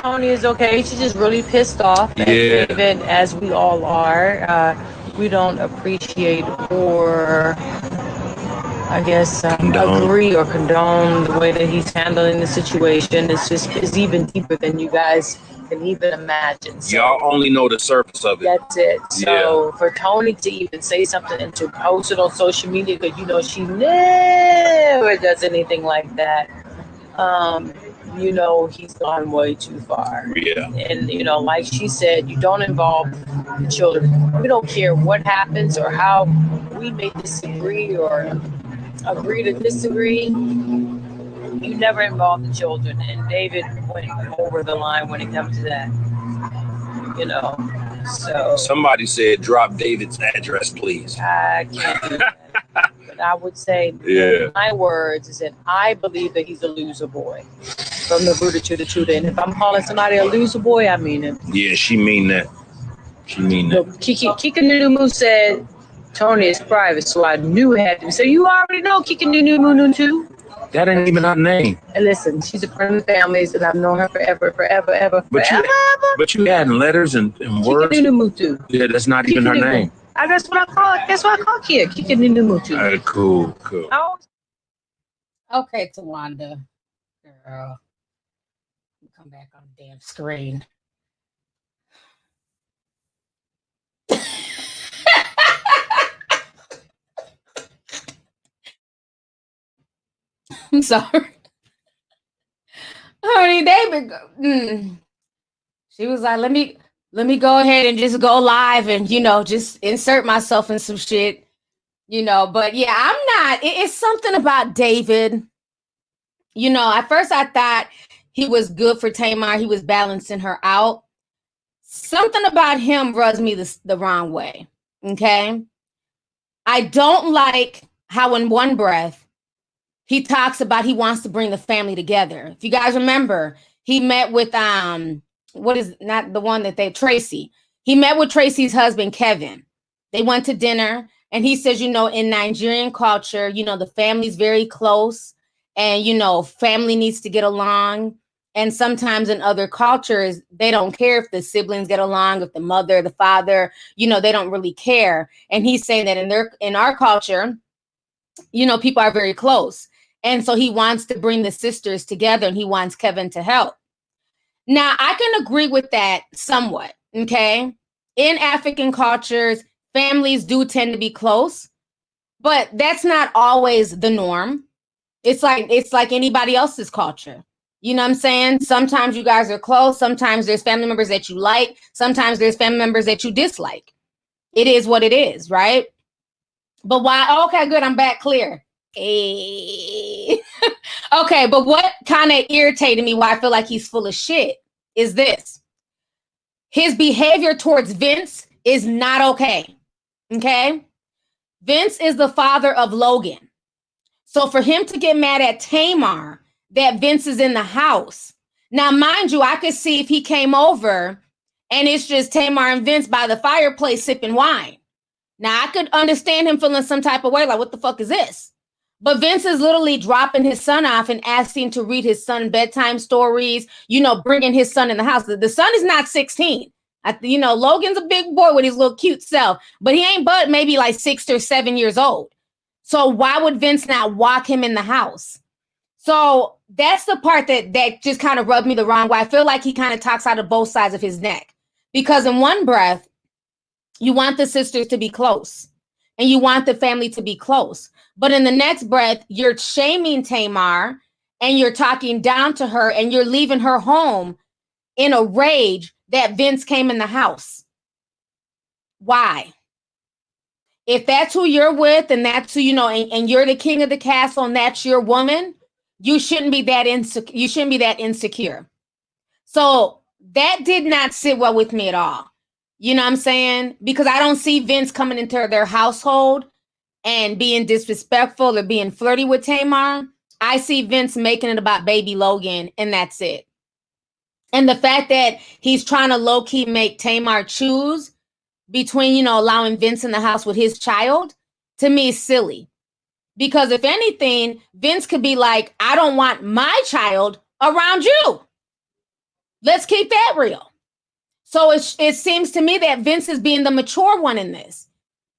Toni is okay. She's just really pissed off at David, as we all are. We don't appreciate or, I guess, agree or condone the way that he's handling the situation. It's even deeper than you guys can even imagine. So, y'all only know the surface of it. That's it. So for Toni to even say something and to post it on social media, because you know she never does anything like that. You know, he's gone way too far. Yeah. And, you know, like she said, you don't involve the children. We don't care what happens or how we may disagree or agree to disagree. You never involve the children. And David went over the line when it comes to that. You know, so. Somebody said, drop David's address, please. I can't do that. But I would say, my words is that I believe that he's a loser boy. From the rooter to the tutor. And if I'm calling somebody a loser boy, I mean it. Yeah, she mean that. She mean that. Kika Numu said Toni is private, so I knew it had to be. So you already know Kika Numu too? That ain't even her name. And listen, she's a friend of the families, and I've known her forever. But you adding letters and words. Kika Numu too. Yeah, that's not even her name. That's what I call it. That's what I call Kika Numu too. Cool. Okay, Tawanda, girl. Come back on the damn screen. I'm sorry. Honey, David, she was like, let me go ahead and just go live and, you know, just insert myself in some shit, you know. But yeah, I'm not. It's something about David. You know, at first I thought he was good for Tamar. He was balancing her out. Something about him rubs me the wrong way, okay? I don't like how in one breath he talks about he wants to bring the family together. If you guys remember, he met with, Tracy. He met with Tracy's husband, Kevin. They went to dinner, and he says, you know, in Nigerian culture, you know, the family's very close, and, you know, family needs to get along. And sometimes in other cultures, they don't care if the siblings get along, if the mother, the father, you know, they don't really care. And he's saying that in our culture, you know, people are very close. And so he wants to bring the sisters together, and he wants Kevin to help. Now, I can agree with that somewhat, okay? In African cultures, families do tend to be close, but that's not always the norm. It's like anybody else's culture. You know what I'm saying? Sometimes you guys are close. Sometimes there's family members that you like. Sometimes there's family members that you dislike. It is what it is, right? But why? Okay, good. I'm back clear. Hey. Okay, but what kind of irritated me, why I feel like he's full of shit, is this. His behavior towards Vince is not okay. Okay? Vince is the father of Logan. So for him to get mad at Tamar that Vince is in the house. Now, mind you, I could see if he came over and it's just Tamar and Vince by the fireplace sipping wine. Now, I could understand him feeling some type of way, like, what the fuck is this? But Vince is literally dropping his son off and asking to read his son bedtime stories, you know, bringing his son in the house. The son is not 16. You know, Logan's a big boy with his little cute self, but he ain't but maybe like 6 or 7 years old. So why would Vince not walk him in the house? So that's the part that just kind of rubbed me the wrong way. I feel like he kind of talks out of both sides of his neck, because in one breath, you want the sisters to be close and you want the family to be close. But in the next breath, you're shaming Tamar and you're talking down to her and you're leaving her home in a rage that Vince came in the house. Why? if that's who you're with and that's who, and you're the king of the castle and that's your woman, you shouldn't be that insecure. So that did not sit well with me at all. You know what I'm saying? Because I don't see Vince coming into their household and being disrespectful or being flirty with Tamar. I see Vince making it about baby Logan, and that's it. And the fact that he's trying to low-key make Tamar choose between, allowing Vince in the house with his child, to me is silly. Because if anything, Vince could be like, I don't want my child around you. Let's keep that real. So it seems to me that Vince is being the mature one in this.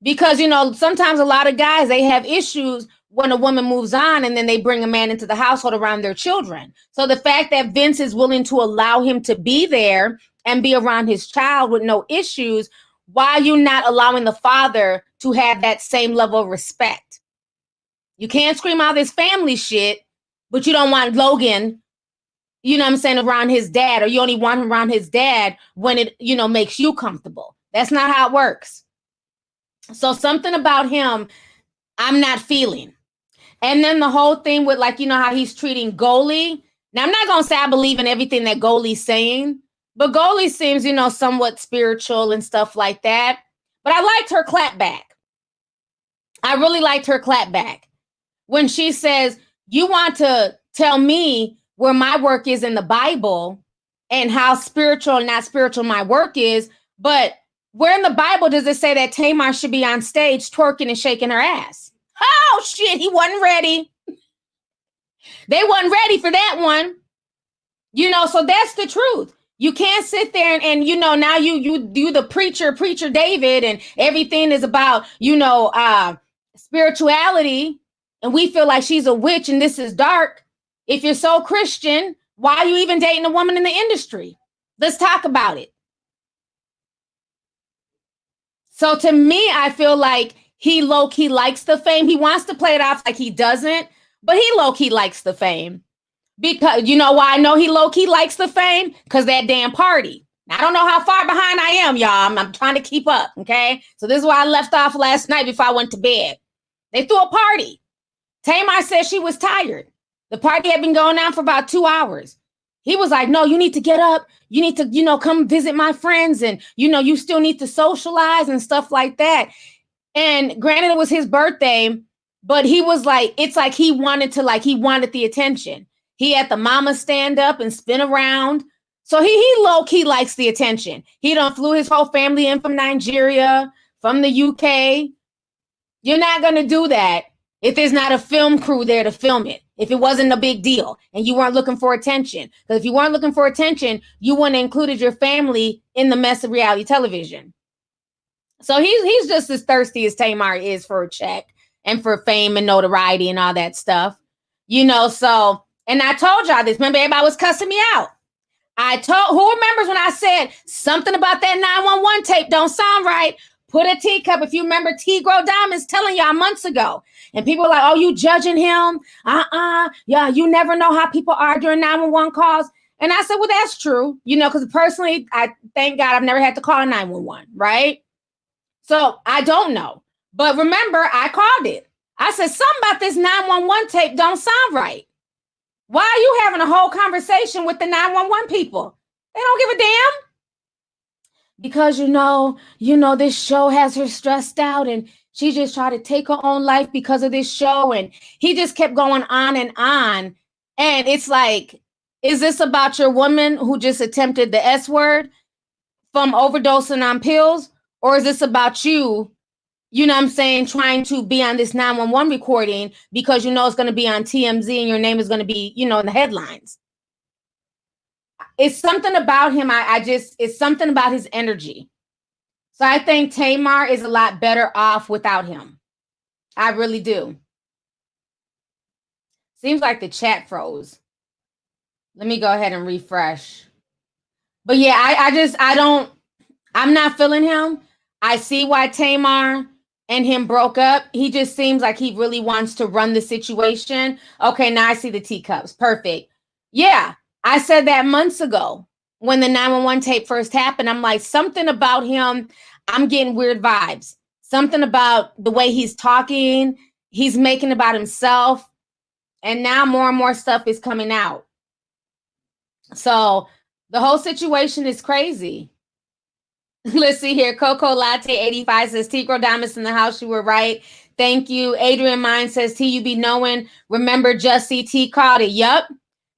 Because, sometimes a lot of guys, they have issues when a woman moves on and then they bring a man into the household around their children. So the fact that Vince is willing to allow him to be there and be around his child with no issues, why are you not allowing the father to have that same level of respect? You can't scream out this family shit, but you don't want Logan, around his dad, or you only want him around his dad when it, makes you comfortable. That's not how it works. So something about him, I'm not feeling. And then the whole thing with how he's treating Goalie. Now, I'm not going to say I believe in everything that Goalie's saying, but Goalie seems, somewhat spiritual and stuff like that. But I liked her clapback. I really liked her clapback. When she says, you want to tell me where my work is in the Bible and how spiritual and not spiritual my work is, but where in the Bible does it say that Tamar should be on stage twerking and shaking her ass? Oh, shit, he wasn't ready. They wasn't ready for that one. So that's the truth. You can't sit there and now you do the preacher David, and everything is about, spirituality, and we feel like she's a witch and this is dark. If you're so Christian, why are you even dating a woman in the industry? Let's talk about it. So to me, I feel like he low-key likes the fame. He wants to play it off like he doesn't, but he low-key likes the fame. Because you know why I know he low-key likes the fame? Because that damn party. I don't know how far behind I am, y'all. I'm trying to keep up, okay? So this is why I left off last night before I went to bed. They threw a party. Tamar said she was tired. The party had been going on for about 2 hours. He was like, no, you need to get up. You need to, come visit my friends. And, you still need to socialize and stuff like that. And granted, it was his birthday, but he was like, it's like he wanted the attention. He had the mama stand up and spin around. So he low-key likes the attention. He done flew his whole family in from Nigeria, from the UK. You're not going to do that if there's not a film crew there to film it. If it wasn't a big deal and you weren't looking for attention. Because if you weren't looking for attention, you wouldn't have included your family in the mess of reality television. So he's just as thirsty as Tamar is for a check and for fame and notoriety and all that stuff. So, and I told y'all this. Remember, everybody was cussing me out. Who remembers when I said something about that 911 tape don't sound right? Put a teacup. If you remember T-Grow Diamonds telling y'all months ago. And people were like, oh, you judging him? Yeah, you never know how people are during 911 calls. And I said, well, that's true. Because personally, I thank God I've never had to call 911, right? So I don't know. But remember, I called it. I said, something about this 911 tape don't sound right. Why are you having a whole conversation with the 911 people? They don't give a damn. Because, this show has her stressed out and she just tried to take her own life because of this show. And he just kept going on and on. And it's like, is this about your woman who just attempted the S word from overdosing on pills? Or is this about you, trying to be on this 911 recording because it's going to be on TMZ and your name is going to be, in the headlines? It's something about him. It's something about his energy. So I think Tamar is a lot better off without him. I really do. Seems like the chat froze. Let me go ahead and refresh. But yeah, I'm not feeling him. I see why Tamar and him broke up. He just seems like he really wants to run the situation. Okay, now I see the teacups. Perfect. Yeah, I said that months ago when the 911 tape first happened. I'm like, something about him, I'm getting weird vibes. something about the way he's talking. He's making about himself. And now more and more stuff is coming out. So the whole situation is crazy. Let's see here. Coco Latte 85 says, Tigro Damas in the house. You were right. Thank you. Adrian Mine says, T, you be knowing. Remember, Jussie T called it. Yup.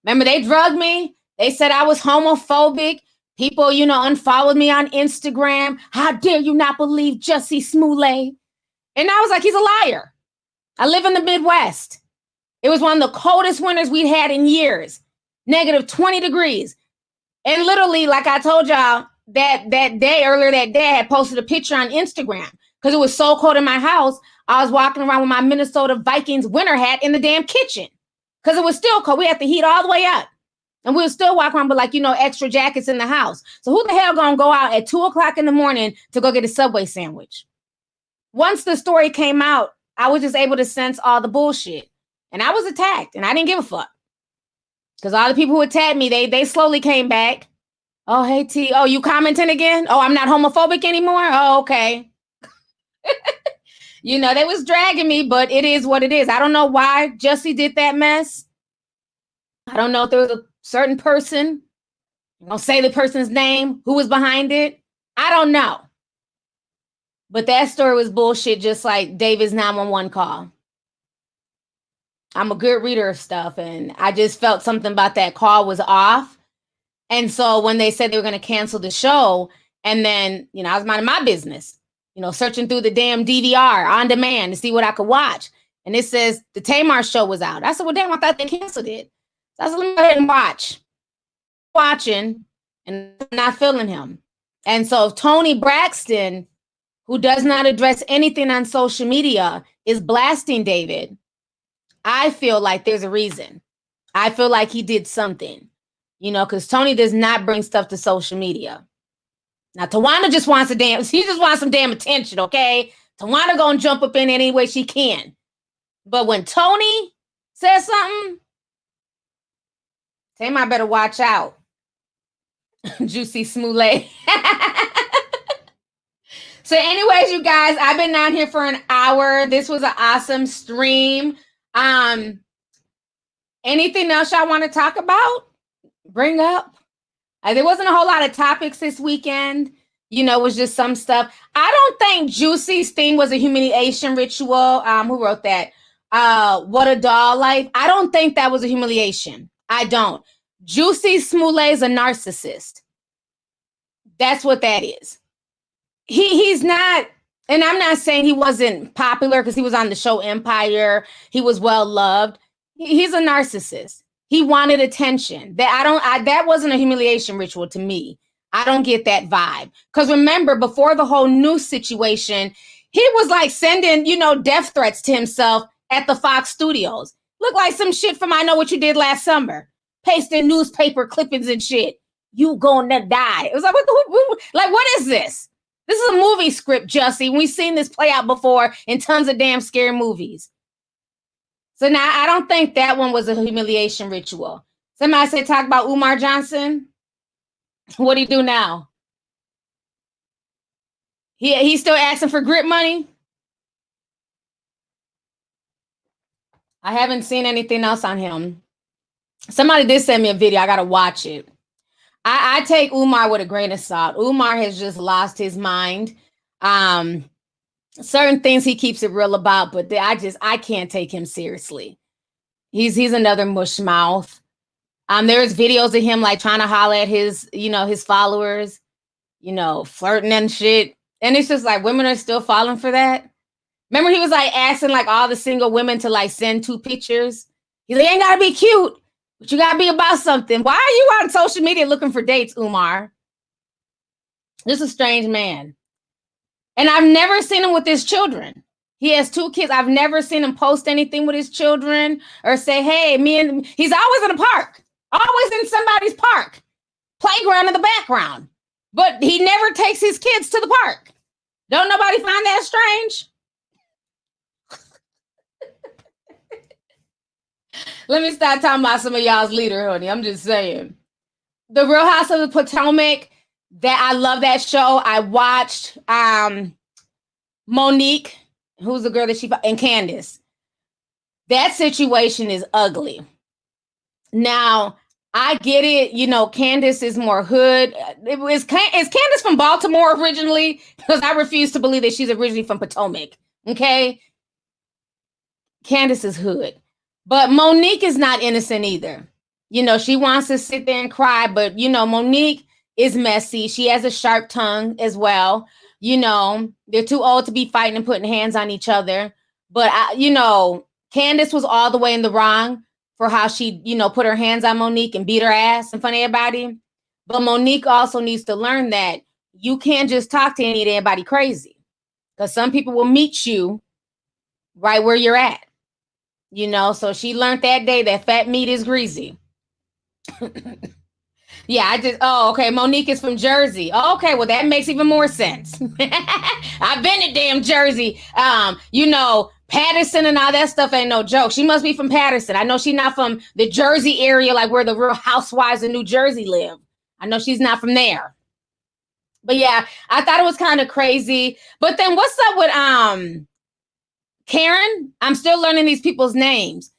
Remember, they drugged me. They said I was homophobic. People, unfollowed me on Instagram. How dare you not believe Jussie Smollett? And I was like, he's a liar. I live in the Midwest. It was one of the coldest winters we'd had in years. Negative 20 degrees. And literally, like I told y'all, earlier that day, I had posted a picture on Instagram because it was so cold in my house. I was walking around with my Minnesota Vikings winter hat in the damn kitchen because it was still cold. We had the heat all the way up. And we were still walking around with extra jackets in the house. So who the hell gonna go out at 2:00 in the morning to go get a Subway sandwich? Once the story came out, I was just able to sense all the bullshit. And I was attacked and I didn't give a fuck. Because all the people who attacked me, they slowly came back. Oh, hey, T. Oh, you commenting again? Oh, I'm not homophobic anymore? Oh, okay. They was dragging me, but it is what it is. I don't know why Jussie did that mess. I don't know if there was a certain person, I'll say the person's name, who was behind it. I don't know. But that story was bullshit, just like David's 911 call. I'm a good reader of stuff, and I just felt something about that call was off. And so when they said they were going to cancel the show, and then, I was minding my business, searching through the damn DVR on demand to see what I could watch. And it says the Tamar show was out. I said, well, damn, I thought they canceled it. So I said, let me go ahead and watch. Watching, and I'm not feeling him. And so if Toni Braxton, who does not address anything on social media, is blasting David, I feel like there's a reason. I feel like he did something, because Toni does not bring stuff to social media. Now, Tawana just wants she just wants some damn attention, okay? Tawana gonna jump up in any way she can. But when Toni says something, Tamar better watch out. Juicy Smollett. So anyways, you guys, I've been down here for an hour. This was an awesome stream. Anything else y'all want to talk about? Bring up. There wasn't a whole lot of topics this weekend. It was just some stuff. I don't think Juicie's thing was a humiliation ritual. Who wrote that? What a doll life. I don't think that was a humiliation. I don't. Juicy Smollett is a narcissist. That's what that is. He's not, and I'm not saying he wasn't popular because he was on the show Empire. He was well loved. He's a narcissist. He wanted attention. That wasn't a humiliation ritual to me. I don't get that vibe. Because remember, before the whole news situation, he was sending, death threats to himself at the Fox studios. Looked like some shit from I Know What You Did Last Summer. Pasting newspaper clippings and shit. You gonna die. It was what is this? This is a movie script, Jussie. We've seen this play out before in tons of damn scary movies. So now I don't think that one was a humiliation ritual. Somebody said talk about Umar Johnson. What do he do now? He's still asking for grip money? I haven't seen anything else on him. Somebody did send me a video. I got to watch it. I take Umar with a grain of salt. Umar has just lost his mind. Certain things he keeps it real about, but I can't take him seriously. He's another mush mouth. There's videos of him trying to holler at his followers, flirting and shit. And it's just women are still falling for that. Remember he was asking all the single women to send 2 pictures. He's ain't gotta be cute, but you gotta be about something. Why are you on social media looking for dates, Umar? This is a strange man. And I've never seen him with his children. He has 2 kids. I've never seen him post anything with his children or say, hey, he's always in a park, always in somebody's park, playground in the background. But he never takes his kids to the park. Don't nobody find that strange? Let me start talking about some of y'all's leader, honey. I'm just saying. The Real House of the Potomac, I love that show. I watched Monique, who's the girl that and Candace. That situation is ugly. Now, I get it. You know, Candace is more hood. Is Candace from Baltimore originally? Because I refuse to believe that she's originally from Potomac. Okay. Candace is hood. But Monique is not innocent either. You know, she wants to sit there and cry, but, you know, Monique is messy. She has a sharp tongue as well. You know, they're too old to be fighting and putting hands on each other. But, you know, Candace was all the way in the wrong for how she, you know, put her hands on Monique and beat her ass in front of everybody. But Monique also needs to learn that you can't just talk to anybody crazy, because some people will meet you right where you're at. You know, so she learned that day that fat meat is greasy. Yeah, okay, Monique is from Jersey. Okay, well, that makes even more sense. I've been to damn Jersey. You know, Patterson and all that stuff ain't no joke. She must be from Patterson. I know she's not from the Jersey area, like where the Real Housewives of New Jersey live. I know she's not from there. But yeah, I thought it was kind of crazy. But then what's up with Karen? I'm still learning these people's names.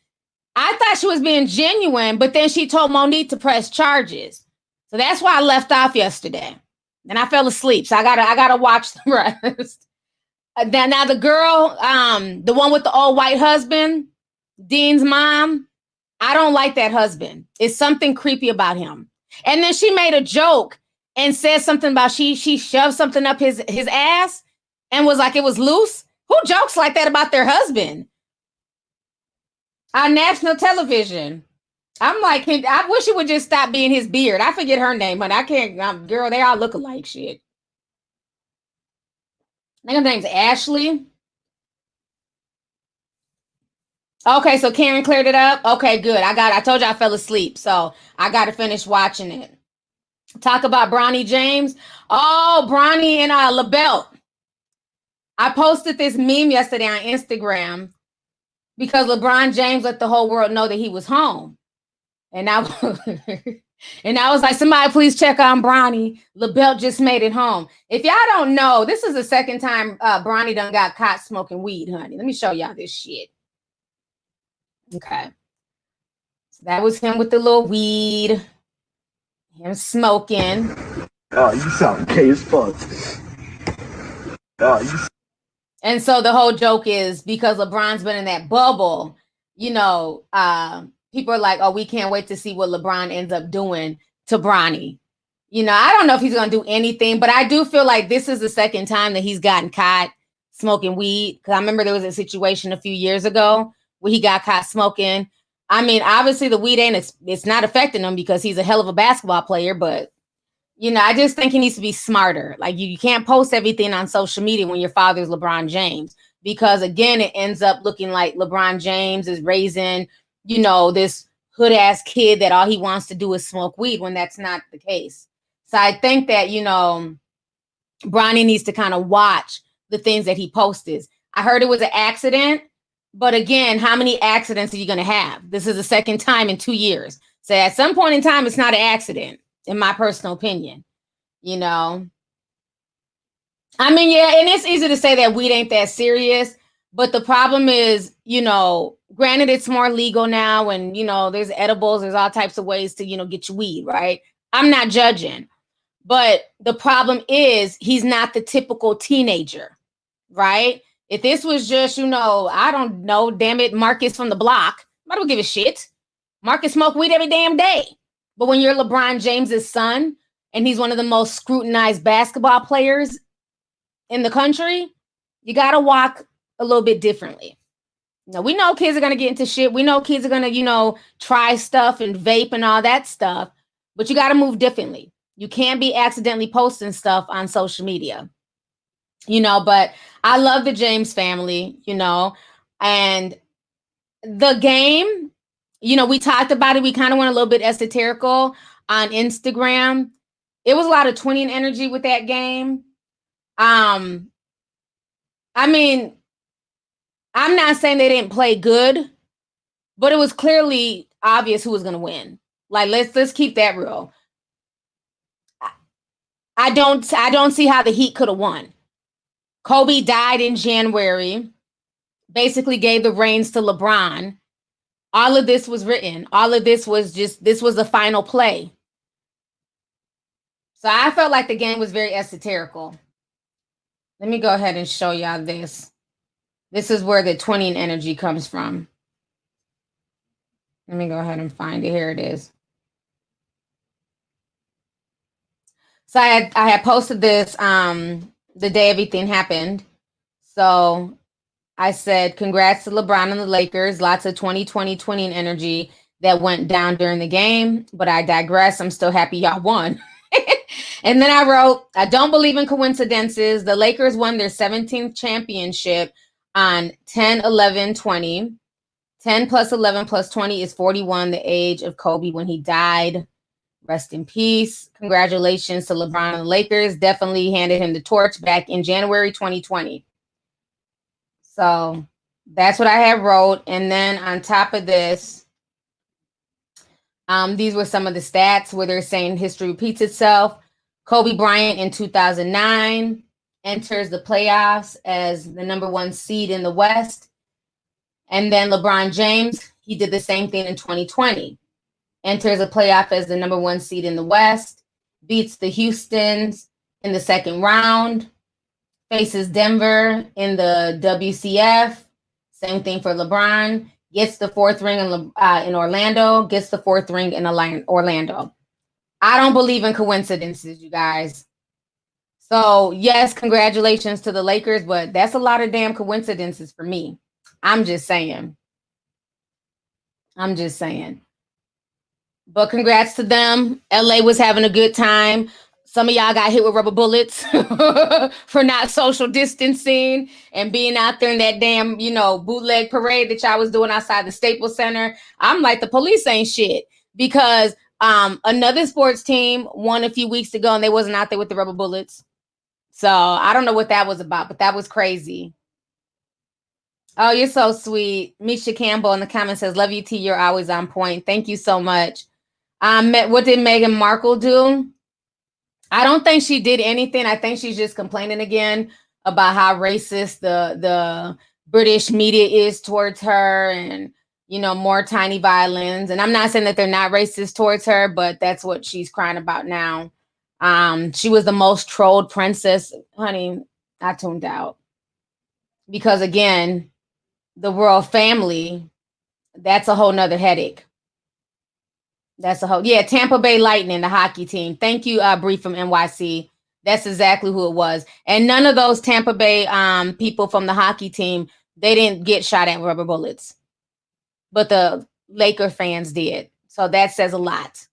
I thought she was being genuine, but then she told Monique to press charges. So that's why I left off yesterday. And I fell asleep. So I gotta watch the rest. Now the girl, the one with the old white husband, Dean's mom, I don't like that husband. It's something creepy about him. And then she made a joke and said something about she shoved something up his ass and was like it was loose. Who jokes like that about their husband? On national television. I'm like, I wish it would just stop being his beard. I forget her name, but I can't. Girl, they all look alike. Shit. I think her name's Ashley. Okay, so Karen cleared it up. Okay, good. I told you I fell asleep, so I got to finish watching it. Talk about Bronny James. Oh, Bronny and LaBelle. I posted this meme yesterday on Instagram because LeBron James let the whole world know that he was home. And I was like, somebody please check on Bronny. LaBelle just made it home. If y'all don't know, this is the second time Bronny done got caught smoking weed, honey. Let me show y'all this shit. Okay. So that was him with the little weed. Him smoking. Oh, you sound gay as fuck. And so the whole joke is because LeBron's been in that bubble, you know, people are like, oh, we can't wait to see what LeBron ends up doing to Bronny. You know, I don't know if he's going to do anything, but I do feel like this is the second time that he's gotten caught smoking weed. Because I remember there was a situation a few years ago where he got caught smoking. I mean, obviously the weed it's not affecting him because he's a hell of a basketball player, but you know, I just think he needs to be smarter. Like you can't post everything on social media when your father's LeBron James, because again, it ends up looking like LeBron James is raising, you know, this hood ass kid that all he wants to do is smoke weed, when that's not the case. So I think that, you know, Bronny needs to kind of watch the things that he posts. I heard it was an accident, but again, how many accidents are you going to have? This is the second time in 2 years. So at some point in time, it's not an accident, in my personal opinion, you know. I mean, yeah, and it's easy to say that weed ain't that serious, but the problem is, you know, granted, it's more legal now, and, you know, there's edibles, there's all types of ways to, you know, get your weed, right? I'm not judging, but the problem is he's not the typical teenager, right? If this was just, you know, I don't know, damn it, Marcus from the block, I don't give a shit. Marcus smoke weed every damn day. But when you're LeBron James's son, and he's one of the most scrutinized basketball players in the country, you got to walk a little bit differently. Now, we know kids are going to get into shit. We know kids are going to, you know, try stuff and vape and all that stuff, but you got to move differently. You can't be accidentally posting stuff on social media, you know, but I love the James family, you know, and the game, you know, we talked about it. We kind of went a little bit esoterical on Instagram. It was a lot of twinning energy with that game. I mean, I'm not saying they didn't play good, but it was clearly obvious who was going to win. Like, let's keep that real. I don't see how the Heat could have won. Kobe died in January, basically gave the reins to LeBron. All of this was written. All of this was the final play. So I felt like the game was very esoterical. Let me go ahead and show y'all this. This is where the twinning energy comes from. Let me go ahead and find it. Here it is. So I had posted this the day everything happened. So I said, congrats to LeBron and the Lakers. Lots of 2020 twinning energy that went down during the game. But I digress. I'm still happy y'all won. And then I wrote, I don't believe in coincidences. The Lakers won their 17th championship on 10-11-20. 10 plus 11 plus 20 is 41, the age of Kobe when he died. Rest in peace. Congratulations to LeBron and the Lakers. Definitely handed him the torch back in January 2020. So that's what I had wrote. And then on top of this, these were some of the stats where they're saying history repeats itself. Kobe Bryant in 2009 enters the playoffs as the number 1 seed in the West. And then LeBron James, he did the same thing in 2020. Enters a playoff as the number 1 seed in the West, beats the Houstons in the second round, faces Denver in the WCF. Same thing for LeBron. Gets the 4th ring in Orlando, gets the 4th ring in Orlando. I don't believe in coincidences, you guys. So, yes, congratulations to the Lakers, but that's a lot of damn coincidences for me. I'm just saying. But congrats to them. LA was having a good time. Some of y'all got hit with rubber bullets for not social distancing and being out there in that damn, bootleg parade that y'all was doing outside the Staples Center. I'm like, the police ain't shit, because another sports team won a few weeks ago and they wasn't out there with the rubber bullets. So I don't know what that was about, but that was crazy. Oh, you're so sweet. Misha Campbell in the comments says, love you, T. You're always on point. Thank you so much. What did Meghan Markle do? I don't think she did anything. I think she's just complaining again about how racist the British media is towards her, and, more tiny violins. And I'm not saying that they're not racist towards her, but that's what she's crying about now. She was the most trolled princess. Honey, I tuned out. Because again, the royal family, that's a whole nother headache. Tampa Bay Lightning, the hockey team. Thank you, Bree from NYC. That's exactly who it was. And none of those Tampa Bay people from the hockey team, they didn't get shot at with rubber bullets. But the Laker fans did. So that says a lot.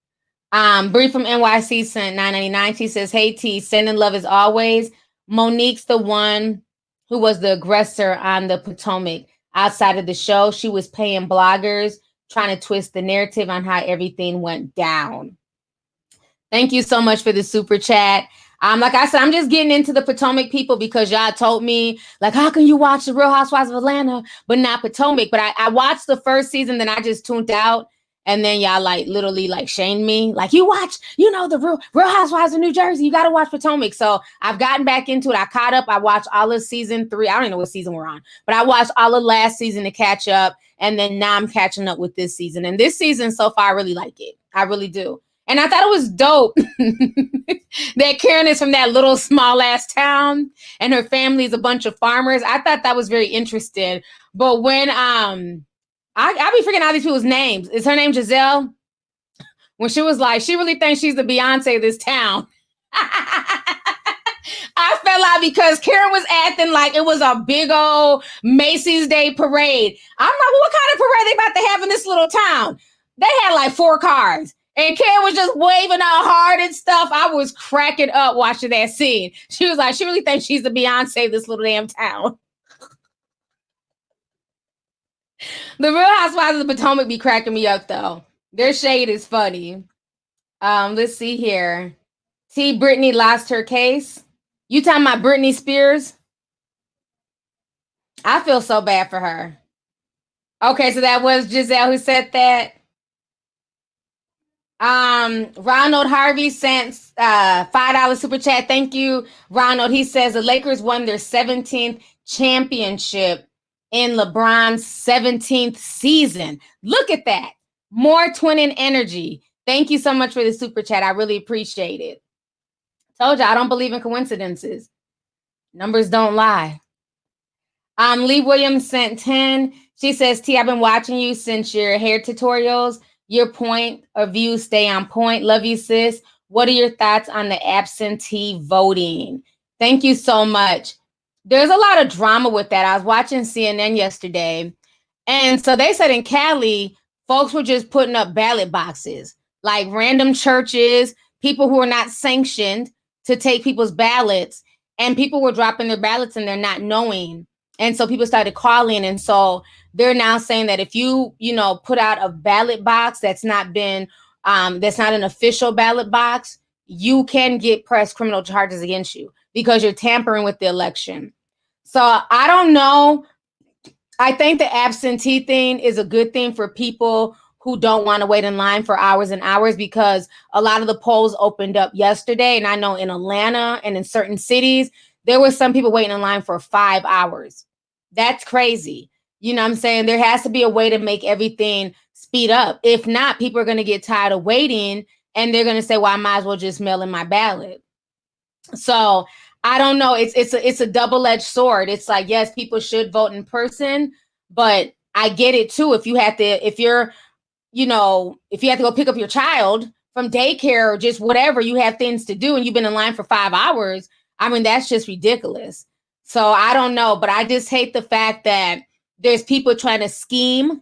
Bree from NYC sent $9.99. She says, hey, T, sending love as always. Monique's the one who was the aggressor on the Potomac. Outside of the show, she was paying bloggers, trying to twist the narrative on how everything went down. Thank you so much for the super chat. Like I said, I'm just getting into the Potomac people because y'all told me, like, how can you watch the Real Housewives of Atlanta but not Potomac? But I watched the first season, then I just tuned out. And then y'all literally shamed me. Like, you watch, the Real Housewives of New Jersey. You got to watch Potomac. So I've gotten back into it. I caught up. I watched all of season 3. I don't even know what season we're on, but I watched all of last season to catch up. And then now I'm catching up with this season. And this season so far, I really like it. I really do. And I thought it was dope that Karen is from that little small ass town and her family is a bunch of farmers. I thought that was very interesting. But when, I be forgetting all these people's names. Is her name Giselle? When she was like, she really thinks she's the Beyonce of this town. I fell out because Karen was acting like it was a big old Macy's Day parade. I'm like, well, what kind of parade they about to have in this little town? They had 4 cars. And Karen was just waving out hard and stuff. I was cracking up watching that scene. She was like, she really thinks she's the Beyonce of this little damn town. The Real Housewives of the Potomac be cracking me up, though. Their shade is funny. Let's see here. T. Brittany lost her case. You talking about Britney Spears? I feel so bad for her. Okay, so that was Giselle who said that. Ronald Harvey sent $5 super chat. Thank you, Ronald. He says the Lakers won their 17th championship in LeBron's 17th season. Look at that. More twinning energy. Thank you so much for the super chat. I really appreciate it. Told you I don't believe in coincidences. Numbers don't lie. Lee Williams sent 10. She says, T, I've been watching you since your hair tutorials. Your point of view stay on point. Love you, sis. What are your thoughts on the absentee voting? Thank you so much. There's a lot of drama with that. I was watching CNN yesterday. And so they said in Cali, folks were just putting up ballot boxes, like random churches, people who are not sanctioned to take people's ballots. And people were dropping their ballots and they're not knowing. And so people started calling. And so they're now saying that if you put out a ballot box that's not been, that's not an official ballot box, you can get pressed criminal charges against you because you're tampering with the election. So I don't know. I think the absentee thing is a good thing for people who don't want to wait in line for hours and hours, because a lot of the polls opened up yesterday. And I know in Atlanta and in certain cities, there were some people waiting in line for 5 hours. That's crazy. You know what I'm saying? There has to be a way to make everything speed up. If not, people are going to get tired of waiting and they're going to say, well, I might as well just mail in my ballot. So I don't know. It's a double-edged sword. It's like, yes, people should vote in person, but I get it too. If you have to go pick up your child from daycare or just whatever, you have things to do and you've been in line for 5 hours. I mean, that's just ridiculous. So I don't know, but I just hate the fact that there's people trying to scheme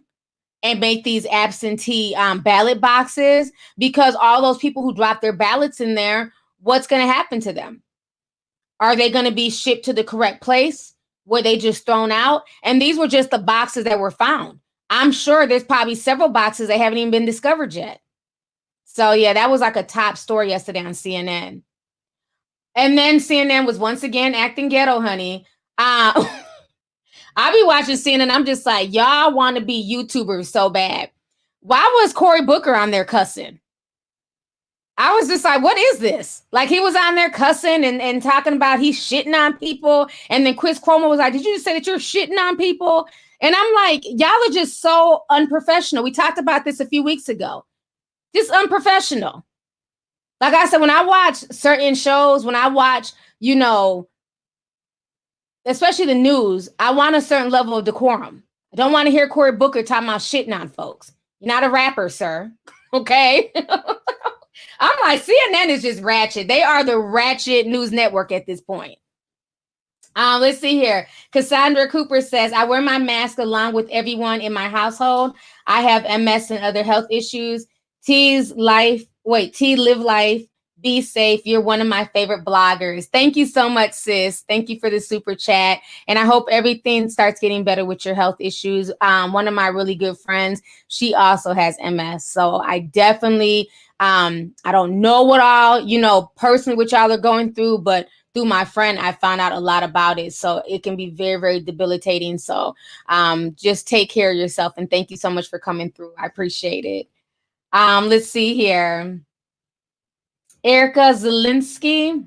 and make these absentee ballot boxes, because all those people who drop their ballots in there, what's going to happen to them? Are they going to be shipped to the correct place? Were they just thrown out? And these were just the boxes that were found. I'm sure there's probably several boxes that haven't even been discovered yet. So yeah, that was like a top story yesterday on CNN. And then CNN was once again acting ghetto, honey. I be watching CNN. I'm just like, y'all want to be YouTubers so bad. Why was Cory Booker on there cussing? I was just like, what is this? Like, he was on there cussing and talking about he's shitting on people. And then Chris Cuomo was like, did you just say that you're shitting on people? And I'm like, y'all are just so unprofessional. We talked about this a few weeks ago. Just unprofessional. Like I said, when I watch certain shows, when I watch, especially the news, I want a certain level of decorum. I don't want to hear Cory Booker talking about shitting on folks. You're not a rapper, sir. Okay? I'm like, CNN is just ratchet. They are the ratchet news network at this point. Let's see here. Cassandra Cooper says, I wear my mask along with everyone in my household. I have MS and other health issues. T live life. Be safe. You're one of my favorite bloggers. Thank you so much, sis. Thank you for the super chat. And I hope everything starts getting better with your health issues. One of my really good friends, she also has MS. So I definitely, I don't know what all, personally what y'all are going through, but through my friend, I found out a lot about it. So it can be very, very debilitating. So just take care of yourself. And thank you so much for coming through. I appreciate it. Let's see here. Erica Zelinsky.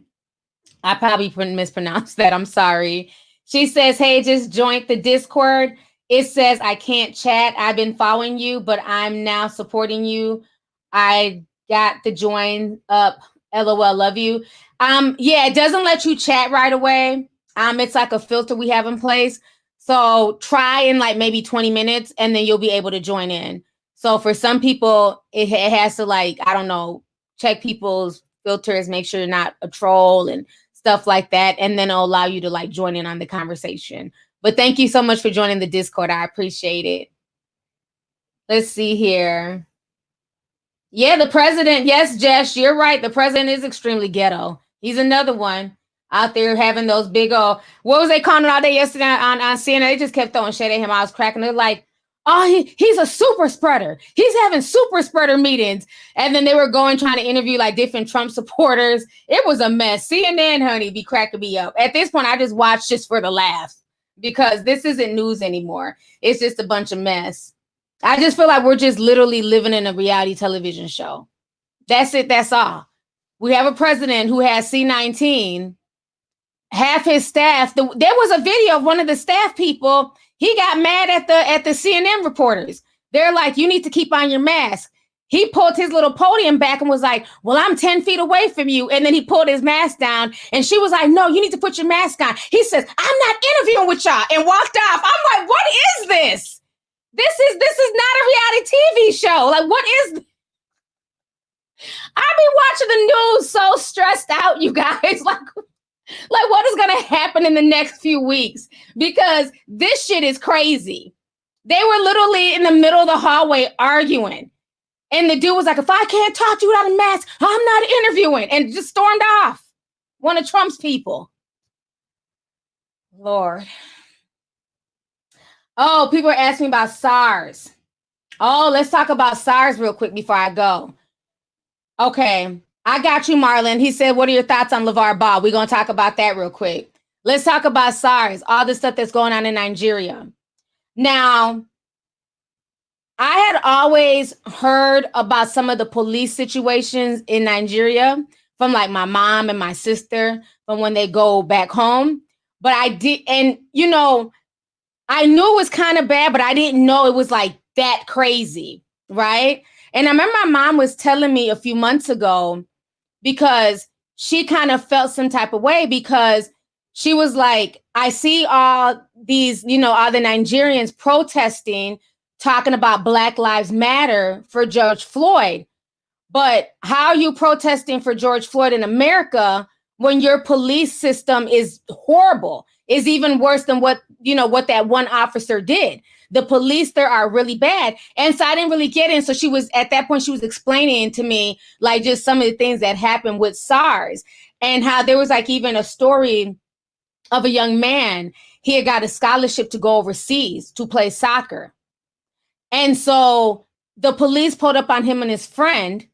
I probably mispronounced that. I'm sorry. She says, hey, just joined the Discord. It says I can't chat. I've been following you, but I'm now supporting you. I got to join up. LOL, love you. Yeah, it doesn't let you chat right away. It's like a filter we have in place. So try in like maybe 20 minutes and then you'll be able to join in. So for some people, it has to check people's filters, make sure you're not a troll and stuff like that. And then it'll allow you to join in on the conversation. But thank you so much for joining the Discord. I appreciate it. Let's see here. Yeah, the president. Yes, Jess, you're right. The president is extremely ghetto. He's another one out there having those big old, what was they calling it all day yesterday on CNN? They just kept throwing shit at him. I was cracking. They're like, oh, he's a super spreader. He's having super spreader meetings. And then they were trying to interview different Trump supporters. It was a mess. CNN, honey, be cracking me up. At this point, I just watch just for the laughs because this isn't news anymore. It's just a bunch of mess. I just feel like we're just literally living in a reality television show. That's it. That's all. We have a president who has C-19. Half his staff. There was a video of one of the staff people. He got mad at the CNN reporters. They're like, "You need to keep on your mask." He pulled his little podium back and was like, "Well, I'm 10 feet away from you." And then he pulled his mask down. And she was like, "No, you need to put your mask on." He says, "I'm not interviewing with y'all," and walked off. I'm like, what is this? This is not a reality TV show. Like, what is? I be watching the news so stressed out, you guys. Like what is going to happen in the next few weeks? Because this shit is crazy. They were literally in the middle of the hallway arguing. And the dude was like, "If I can't talk to you without a mask, I'm not interviewing," and just stormed off. One of Trump's people. Lord. Oh, people are asking about SARS. Oh, let's talk about SARS real quick before I go. Okay. I got you, Marlon. He said, "What are your thoughts on LeVar Ball?" We're going to talk about that real quick. Let's talk about SARS, all the stuff that's going on in Nigeria. Now, I had always heard about some of the police situations in Nigeria from like my mom and my sister from when they go back home. But I did, and you know, I knew it was kind of bad, but I didn't know it was like that crazy, right? And I remember my mom was telling me a few months ago, because she kind of felt some type of way, because she was like, "I see all these, you know, all the Nigerians protesting, talking about Black Lives Matter for George Floyd. But how are you protesting for George Floyd in America when your police system is horrible, is even worse than what that one officer did? The police there are really bad." And so I didn't really get in. So she was, at that point, she was explaining to me like just some of the things that happened with SARS, and how there was like even a story of a young man. He had got a scholarship to go overseas to play soccer. And so the police pulled up on him and his friend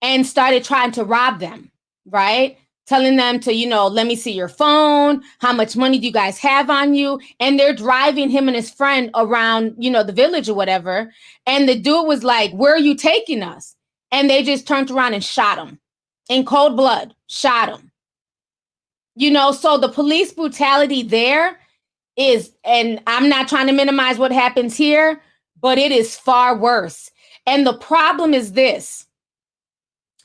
and started trying to rob them, right? Telling them to, "Let me see your phone. How much money do you guys have on you?" And they're driving him and his friend around, the village or whatever. And the dude was like, "Where are you taking us?" And they just turned around and shot him in cold blood, shot him. So the police brutality there is, and I'm not trying to minimize what happens here, but it is far worse. And the problem is this: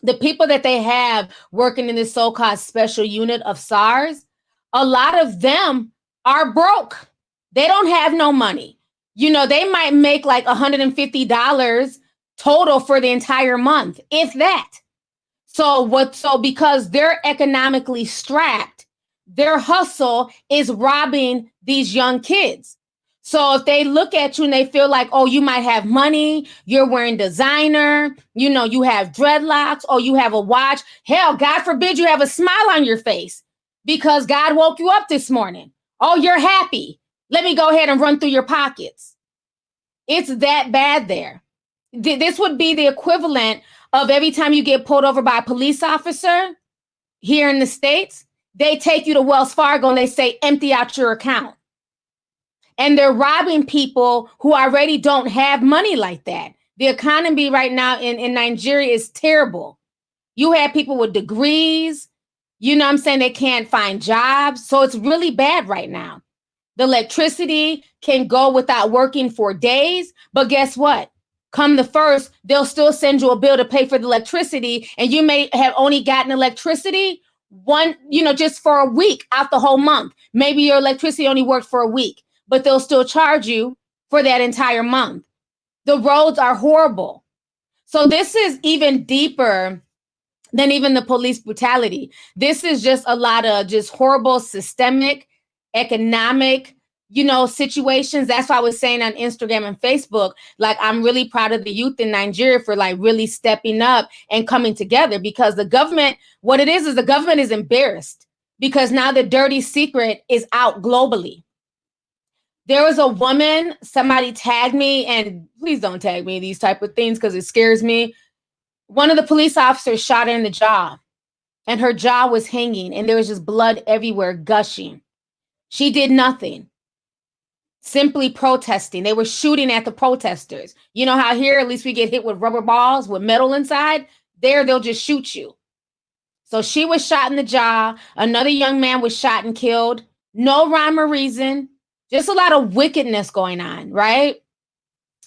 the people that they have working in this so-called special unit of SARS, a lot of them are broke. They don't have no money. They might make like $150 total for the entire month, if that. So because they're economically strapped, their hustle is robbing these young kids. So if they look at you and they feel like, "Oh, you might have money, you're wearing designer, you have dreadlocks, oh, you have a watch. Hell, God forbid you have a smile on your face because God woke you up this morning. Oh, you're happy. Let me go ahead and run through your pockets." It's that bad there. This would be the equivalent of every time you get pulled over by a police officer here in the States, they take you to Wells Fargo and they say, "Empty out your account." And they're robbing people who already don't have money like that. The economy right now in Nigeria is terrible. You have people with degrees, they can't find jobs. So it's really bad right now. The electricity can go without working for days. But guess what? Come the first, they'll still send you a bill to pay for the electricity. And you may have only gotten electricity just for a week out the whole month. Maybe your electricity only worked for a week, but they'll still charge you for that entire month. The roads are horrible. So this is even deeper than even the police brutality. This is just a lot of just horrible systemic, economic, situations. That's why I was saying on Instagram and Facebook, like, I'm really proud of the youth in Nigeria for like really stepping up and coming together, because the government, what it is the government is embarrassed because now the dirty secret is out globally. There was a woman, somebody tagged me, and please don't tag me in these type of things because it scares me. One of the police officers shot her in the jaw, and her jaw was hanging, and there was just blood everywhere, gushing. She did nothing, simply protesting. They were shooting at the protesters. You know how here, at least we get hit with rubber balls with metal inside? There, they'll just shoot you. So she was shot in the jaw. Another young man was shot and killed. No rhyme or reason. Just a lot of wickedness going on, right?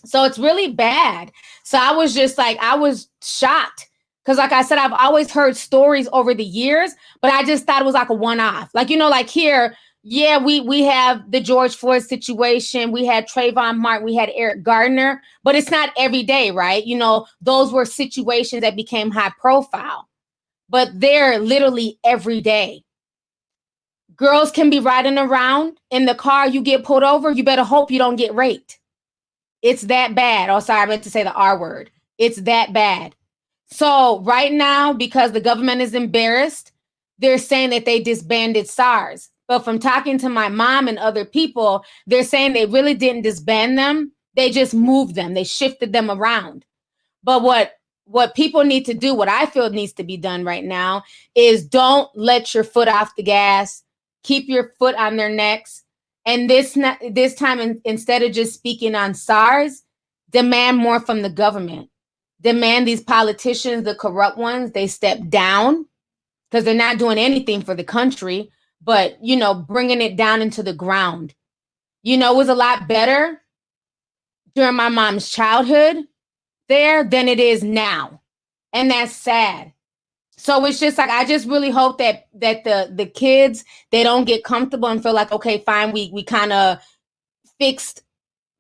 So it's really bad. So I was just like, I was shocked. Because like I said, I've always heard stories over the years, but I just thought it was like a one-off. Like, you know, like here, yeah, we have the George Floyd situation. We had Trayvon Martin. We had Eric Gardner. But it's not every day, right? You know, those were situations that became high profile. But they're literally every day. Girls can be riding around in the car. You get pulled over. You better hope you don't get raped. It's that bad. Oh, sorry, I meant to say the R word. It's that bad. So right now, because the government is embarrassed, they're saying that they disbanded SARS. But from talking to my mom and other people, they're saying they really didn't disband them. They just moved them. They shifted them around. But what people need to do, what I feel needs to be done right now, is don't let your foot off the gas. Keep your foot on their necks. And this time, instead of just speaking on SARS, demand more from the government. Demand these politicians, the corrupt ones, they step down because they're not doing anything for the country, but, you know, bringing it down into the ground. You know, it was a lot better during my mom's childhood there than it is now. And that's sad. So it's just like, I just really hope that the kids, they don't get comfortable and feel like, okay, fine, we kind of fixed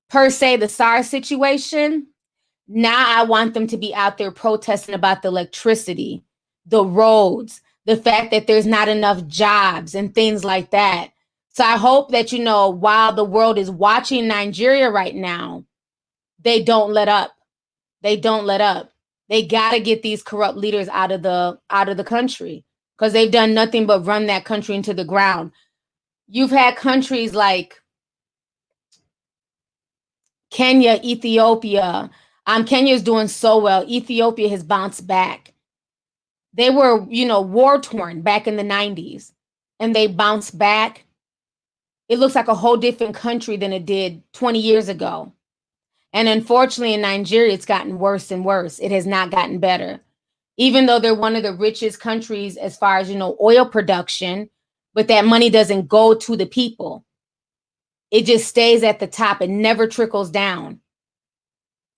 per se the SARS situation. Now I want them to be out there protesting about the electricity, the roads, the fact that there's not enough jobs and things like that. So I hope that, you know, while the world is watching Nigeria right now, they don't let up. They don't let up. They got to get these corrupt leaders out of the country because they've done nothing but run that country into the ground. You've had countries like Kenya, Ethiopia. Kenya is doing so well. Ethiopia has bounced back. They were, you know, war torn back in the 90s, and they bounced back. It looks like a whole different country than it did 20 years ago. And unfortunately, in Nigeria, it's gotten worse and worse. It has not gotten better. Even though they're one of the richest countries as far as, you know, oil production, but that money doesn't go to the people. It just stays at the top. It never trickles down.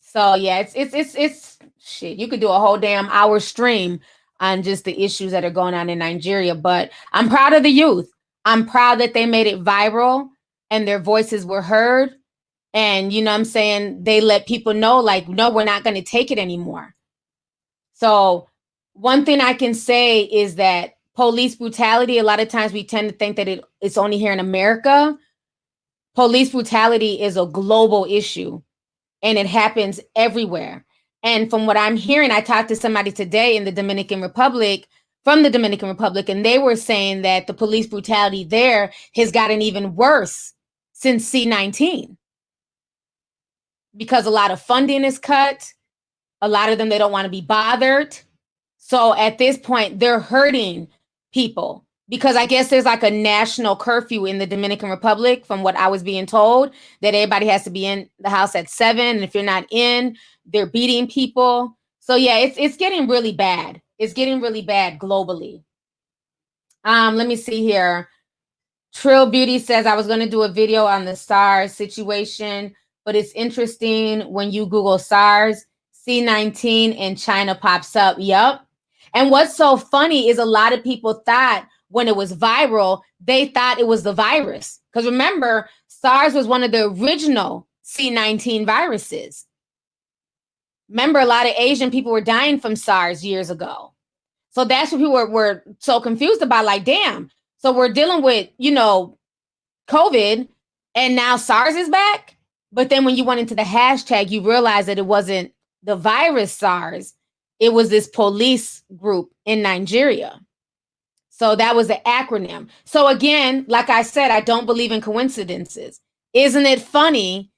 So yeah, it's shit. You could do a whole damn hour stream on just the issues that are going on in Nigeria. But I'm proud of the youth. I'm proud that they made it viral and their voices were heard. And, you know what I'm saying, they let people know, like, no, we're not going to take it anymore. So one thing I can say is that police brutality, a lot of times we tend to think that it's only here in America. Police brutality is a global issue, and it happens everywhere. And from what I'm hearing, I talked to somebody today in the Dominican Republic, from the Dominican Republic, and they were saying that the police brutality there has gotten even worse since C-19. Because a lot of funding is cut. A lot of them, they don't want to be bothered. So at this point, they're hurting people because I guess there's like a national curfew in the Dominican Republic, from what I was being told, that everybody has to be in the house at 7. And if you're not in, they're beating people. So yeah, it's getting really bad. It's getting really bad globally. Let me see here. Trill Beauty says, I was going to do a video on the SARS situation, but it's interesting when you Google SARS, C-19 and China pops up. Yep. And what's so funny is a lot of people thought when it was viral, they thought it was the virus. Because remember, SARS was one of the original C-19 viruses. Remember, a lot of Asian people were dying from SARS years ago. So that's what people were so confused about, like, damn. So we're dealing with, you know, COVID, and now SARS is back. But then when you went into the hashtag, you realized that it wasn't the virus SARS. It was this police group in Nigeria. So that was the acronym. So again, like I said, I don't believe in coincidences. Isn't it funny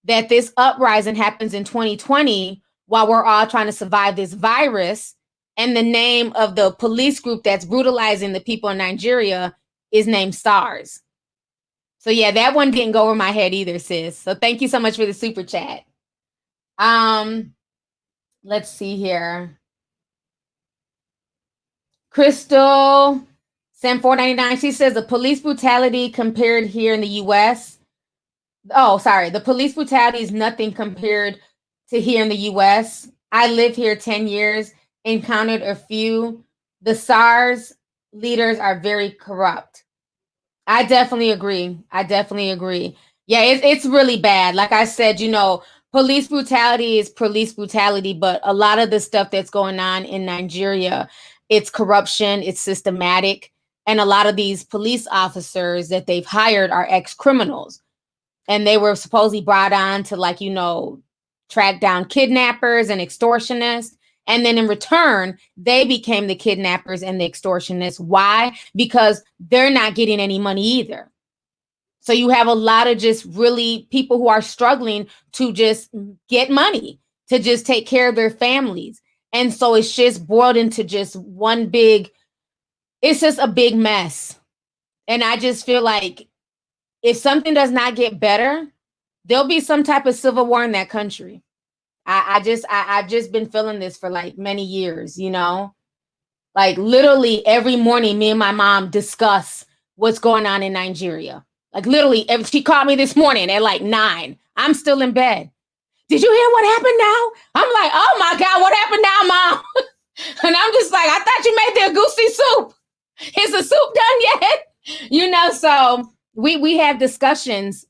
that this uprising happens in 2020 while we're all trying to survive this virus, and the name of the police group that's brutalizing the people in Nigeria is named SARS? So yeah, that one didn't go over my head either, sis. So thank you so much for the super chat. Let's see here. Crystal Sam 499. She says the police brutality compared here in the U.S. Oh, sorry. The police brutality is nothing compared to here in the U.S. I lived here 10 years, encountered a few. The SARS leaders are very corrupt. I definitely agree. Yeah, it's really bad. Like I said, police brutality is police brutality, but a lot of the stuff that's going on in Nigeria, it's corruption, it's systematic. And a lot of these police officers that they've hired are ex-criminals. And they were supposedly brought on to track down kidnappers and extortionists. And then in return, they became the kidnappers and the extortionists. Why? Because they're not getting any money either. So you have a lot of just really people who are struggling to just get money, to just take care of their families. And so it's just boiled into just it's just a big mess. And I just feel like if something does not get better, there'll be some type of civil war in that country. I've just been feeling this for many years, like literally every morning, me and my mom discuss what's going on in Nigeria. Like literally, she called me this morning at 9. I'm still in bed. Did you hear what happened now? I'm like, oh my God, what happened now, Mom? And I'm just like, I thought you made the agusi soup. Is the soup done yet? So we have discussions,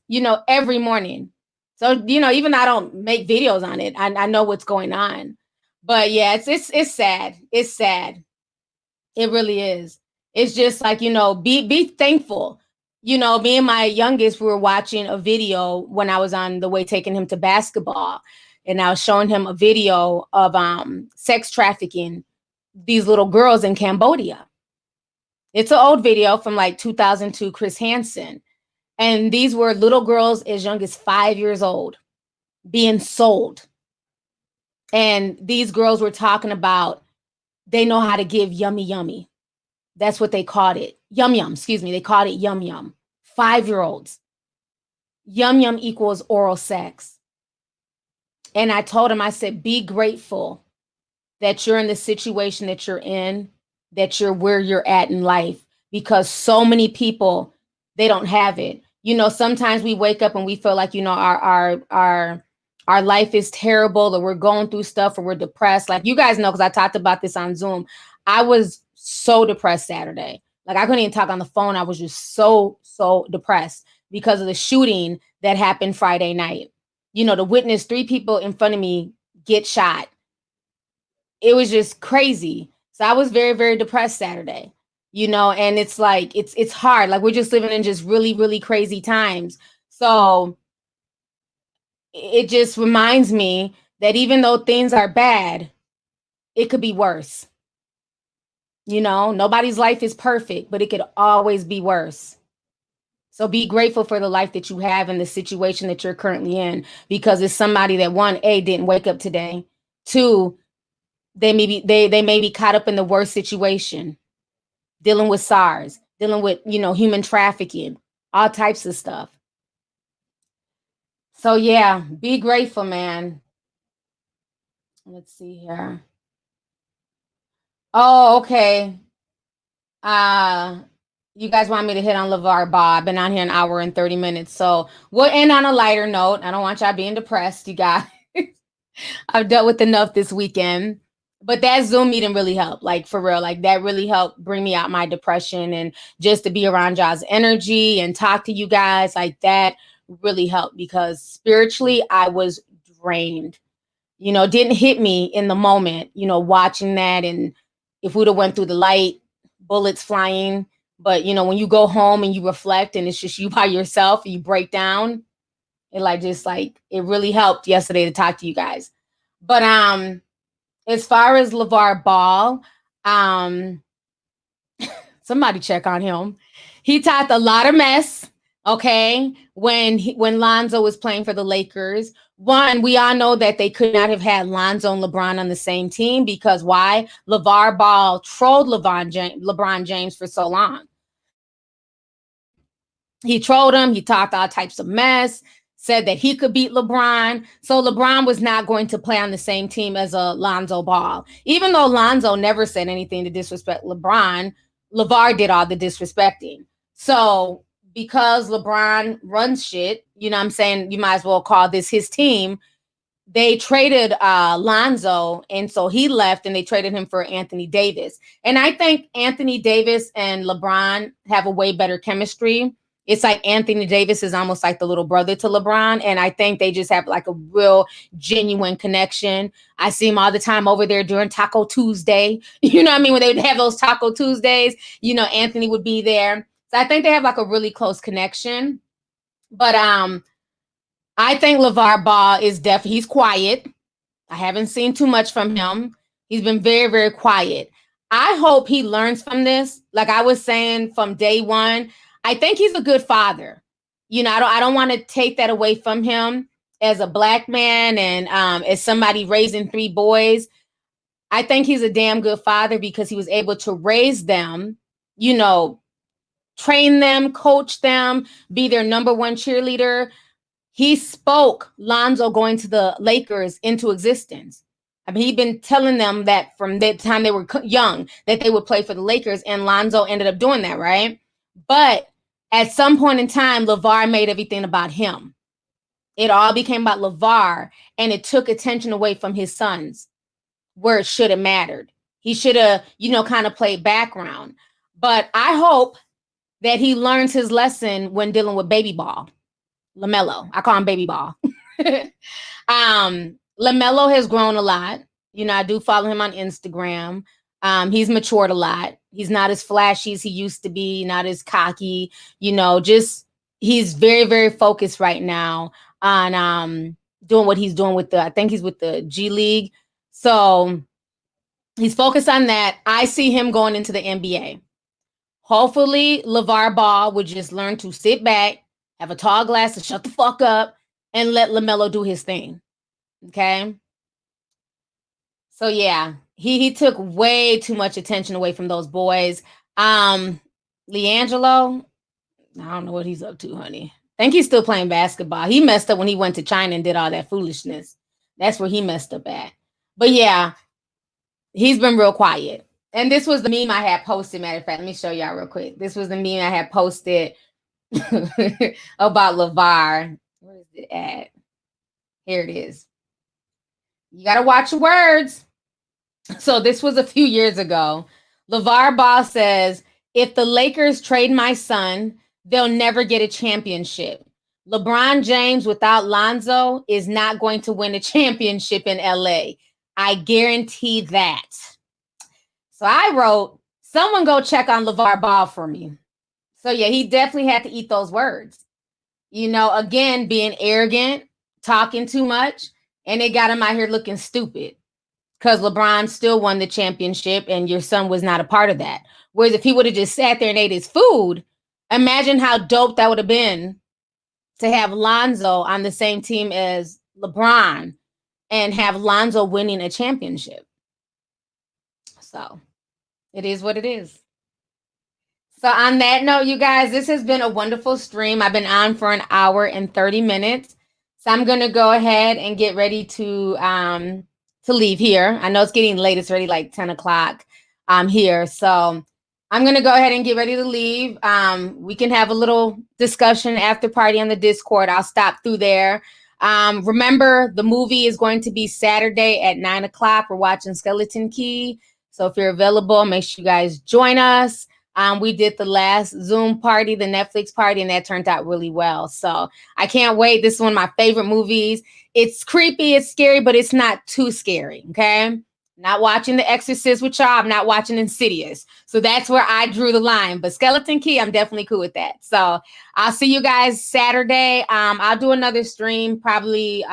every morning. So, even though I don't make videos on it, I know what's going on. But yeah, it's sad. It's sad. It really is. It's just be thankful. Me and my youngest, we were watching a video when I was on the way taking him to basketball. And I was showing him a video of sex trafficking these little girls in Cambodia. It's an old video from 2002, Chris Hansen. And these were little girls as young as 5 years old being sold. And these girls were talking about, they know how to give yummy, yummy. That's what they called it. Yum, yum, excuse me. They called it yum, yum. 5-year-olds. Yum, yum equals oral sex. And I told him, I said, be grateful that you're in the situation that you're in, that you're where you're at in life, because so many people, they don't have it. Sometimes we wake up and we feel like, our life is terrible, or we're going through stuff, or we're depressed. Like you guys know, because I talked about this on Zoom. I was so depressed Saturday. Like I couldn't even talk on the phone. I was just so depressed because of the shooting that happened Friday night. To witness 3 people in front of me get shot. It was just crazy. So I was very, very depressed Saturday, and it's it's hard. Like we're just living in just really, really crazy times. So it just reminds me that even though things are bad, it could be worse. Nobody's life is perfect, but it could always be worse. So be grateful for the life that you have and the situation that you're currently in, because it's somebody that 1, A, didn't wake up today. 2, they may be caught up in the worst situation, dealing with SARS, dealing with, human trafficking, all types of stuff. So yeah, be grateful, man. Let's see here. Oh, okay. You guys want me to hit on LeVar Ball? I've been on here an hour and 30 minutes. So we'll end on a lighter note. I don't want y'all being depressed, you guys. I've dealt with enough this weekend. But that Zoom meeting really helped, for real. That really helped bring me out my depression, and just to be around y'all's energy and talk to you guys that really helped, because spiritually I was drained. Didn't hit me in the moment, watching that. And if we'd have went through the light, bullets flying. But, when you go home and you reflect and it's just you by yourself and you break down, it really helped yesterday to talk to you guys. But as far as LeVar Ball, somebody check on him. He talked a lot of mess. Okay, when Lonzo was playing for the Lakers. One, we all know that they could not have had Lonzo and LeBron on the same team, because why? LeVar Ball trolled LeBron James for so long. He trolled him. He talked all types of mess, said that he could beat LeBron. So LeBron was not going to play on the same team as Lonzo Ball. Even though Lonzo never said anything to disrespect LeBron, LeVar did all the disrespecting. So because LeBron runs shit, you know what I'm saying, you might as well call this his team. They traded Lonzo, and so he left, and they traded him for Anthony Davis. And I think Anthony Davis and LeBron have a way better chemistry. It's like Anthony Davis is almost like the little brother to LeBron, and I think they just have like a real genuine connection. I see him all the time over there during Taco Tuesday. You know what I mean? When they would have those Taco Tuesdays, you know, Anthony would be there. So I think they have like a really close connection. But I think LeVar Ball is definitely, he's quiet. I haven't seen too much from him. He's been very, very quiet. I hope he learns from this. Like I was saying from day one, I think he's a good father. You know, I don't want to take that away from him as a black man and as somebody raising 3 boys. I think he's a damn good father because he was able to raise them, you know, train them, coach them, be their number 1 cheerleader. He spoke Lonzo going to the Lakers into existence. I mean, he'd been telling them that from the time they were young that they would play for the Lakers, and Lonzo ended up doing that, right? But at some point in time, LeVar made everything about him. It all became about LeVar, and it took attention away from his sons, where it should have mattered. He should have, you know, kind of played background. But I hope that he learns his lesson when dealing with Baby Ball. LaMelo. I call him Baby Ball. LaMelo has grown a lot. You know, I do follow him on Instagram. He's matured a lot. He's not as flashy as he used to be, not as cocky, you know, just he's very, very focused right now on doing what he's doing with I think he's with the G League. So he's focused on that. I see him going into the NBA. Hopefully, LeVar Ball would just learn to sit back, have a tall glass and shut the fuck up and let LaMelo do his thing. Okay. So yeah, he took way too much attention away from those boys. LiAngelo, I don't know what he's up to, honey. I think he's still playing basketball. He messed up when he went to China and did all that foolishness. That's where he messed up at. But yeah, he's been real quiet. And this was the meme I had posted. Matter of fact, let me show y'all real quick. This was the meme I had posted about LeVar. Where is it at? Here it is. You got to watch your words. So this was a few years ago. LeVar Ball says, if the Lakers trade my son, they'll never get a championship. LeBron James without Lonzo is not going to win a championship in LA. I guarantee that. So I wrote, someone go check on LeVar Ball for me. So yeah, he definitely had to eat those words. You know, again, being arrogant, talking too much, and it got him out here looking stupid because LeBron still won the championship and your son was not a part of that. Whereas if he would have just sat there and ate his food, imagine how dope that would have been to have Lonzo on the same team as LeBron and have Lonzo winning a championship. So it is what it is. So on that note, you guys, this has been a wonderful stream. I've been on for 1 hour and 30 minutes. So I'm going to go ahead and get ready to leave here. I know it's getting late. It's already like 10 o'clock here. So I'm going to go ahead and get ready to leave. We can have a little discussion after party on the Discord. I'll stop through there. Remember, the movie is going to be Saturday at 9 o'clock. We're watching Skeleton Key. So if you're available, make sure you guys join us. We did the last Zoom party, the Netflix party, and that turned out really well. So I can't wait. This is one of my favorite movies. It's creepy, it's scary, but it's not too scary, okay? Not watching The Exorcist with y'all. I'm not watching Insidious. So that's where I drew the line. But Skeleton Key, I'm definitely cool with that. So I'll see you guys Saturday. I'll do another stream probably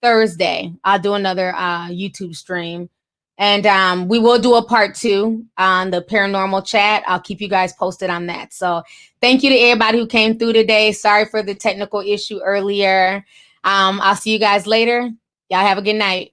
Thursday. I'll do another YouTube stream. And we will do a part 2 on the paranormal chat. I'll keep you guys posted on that. So thank you to everybody who came through today. Sorry for the technical issue earlier. I'll see you guys later. Y'all have a good night.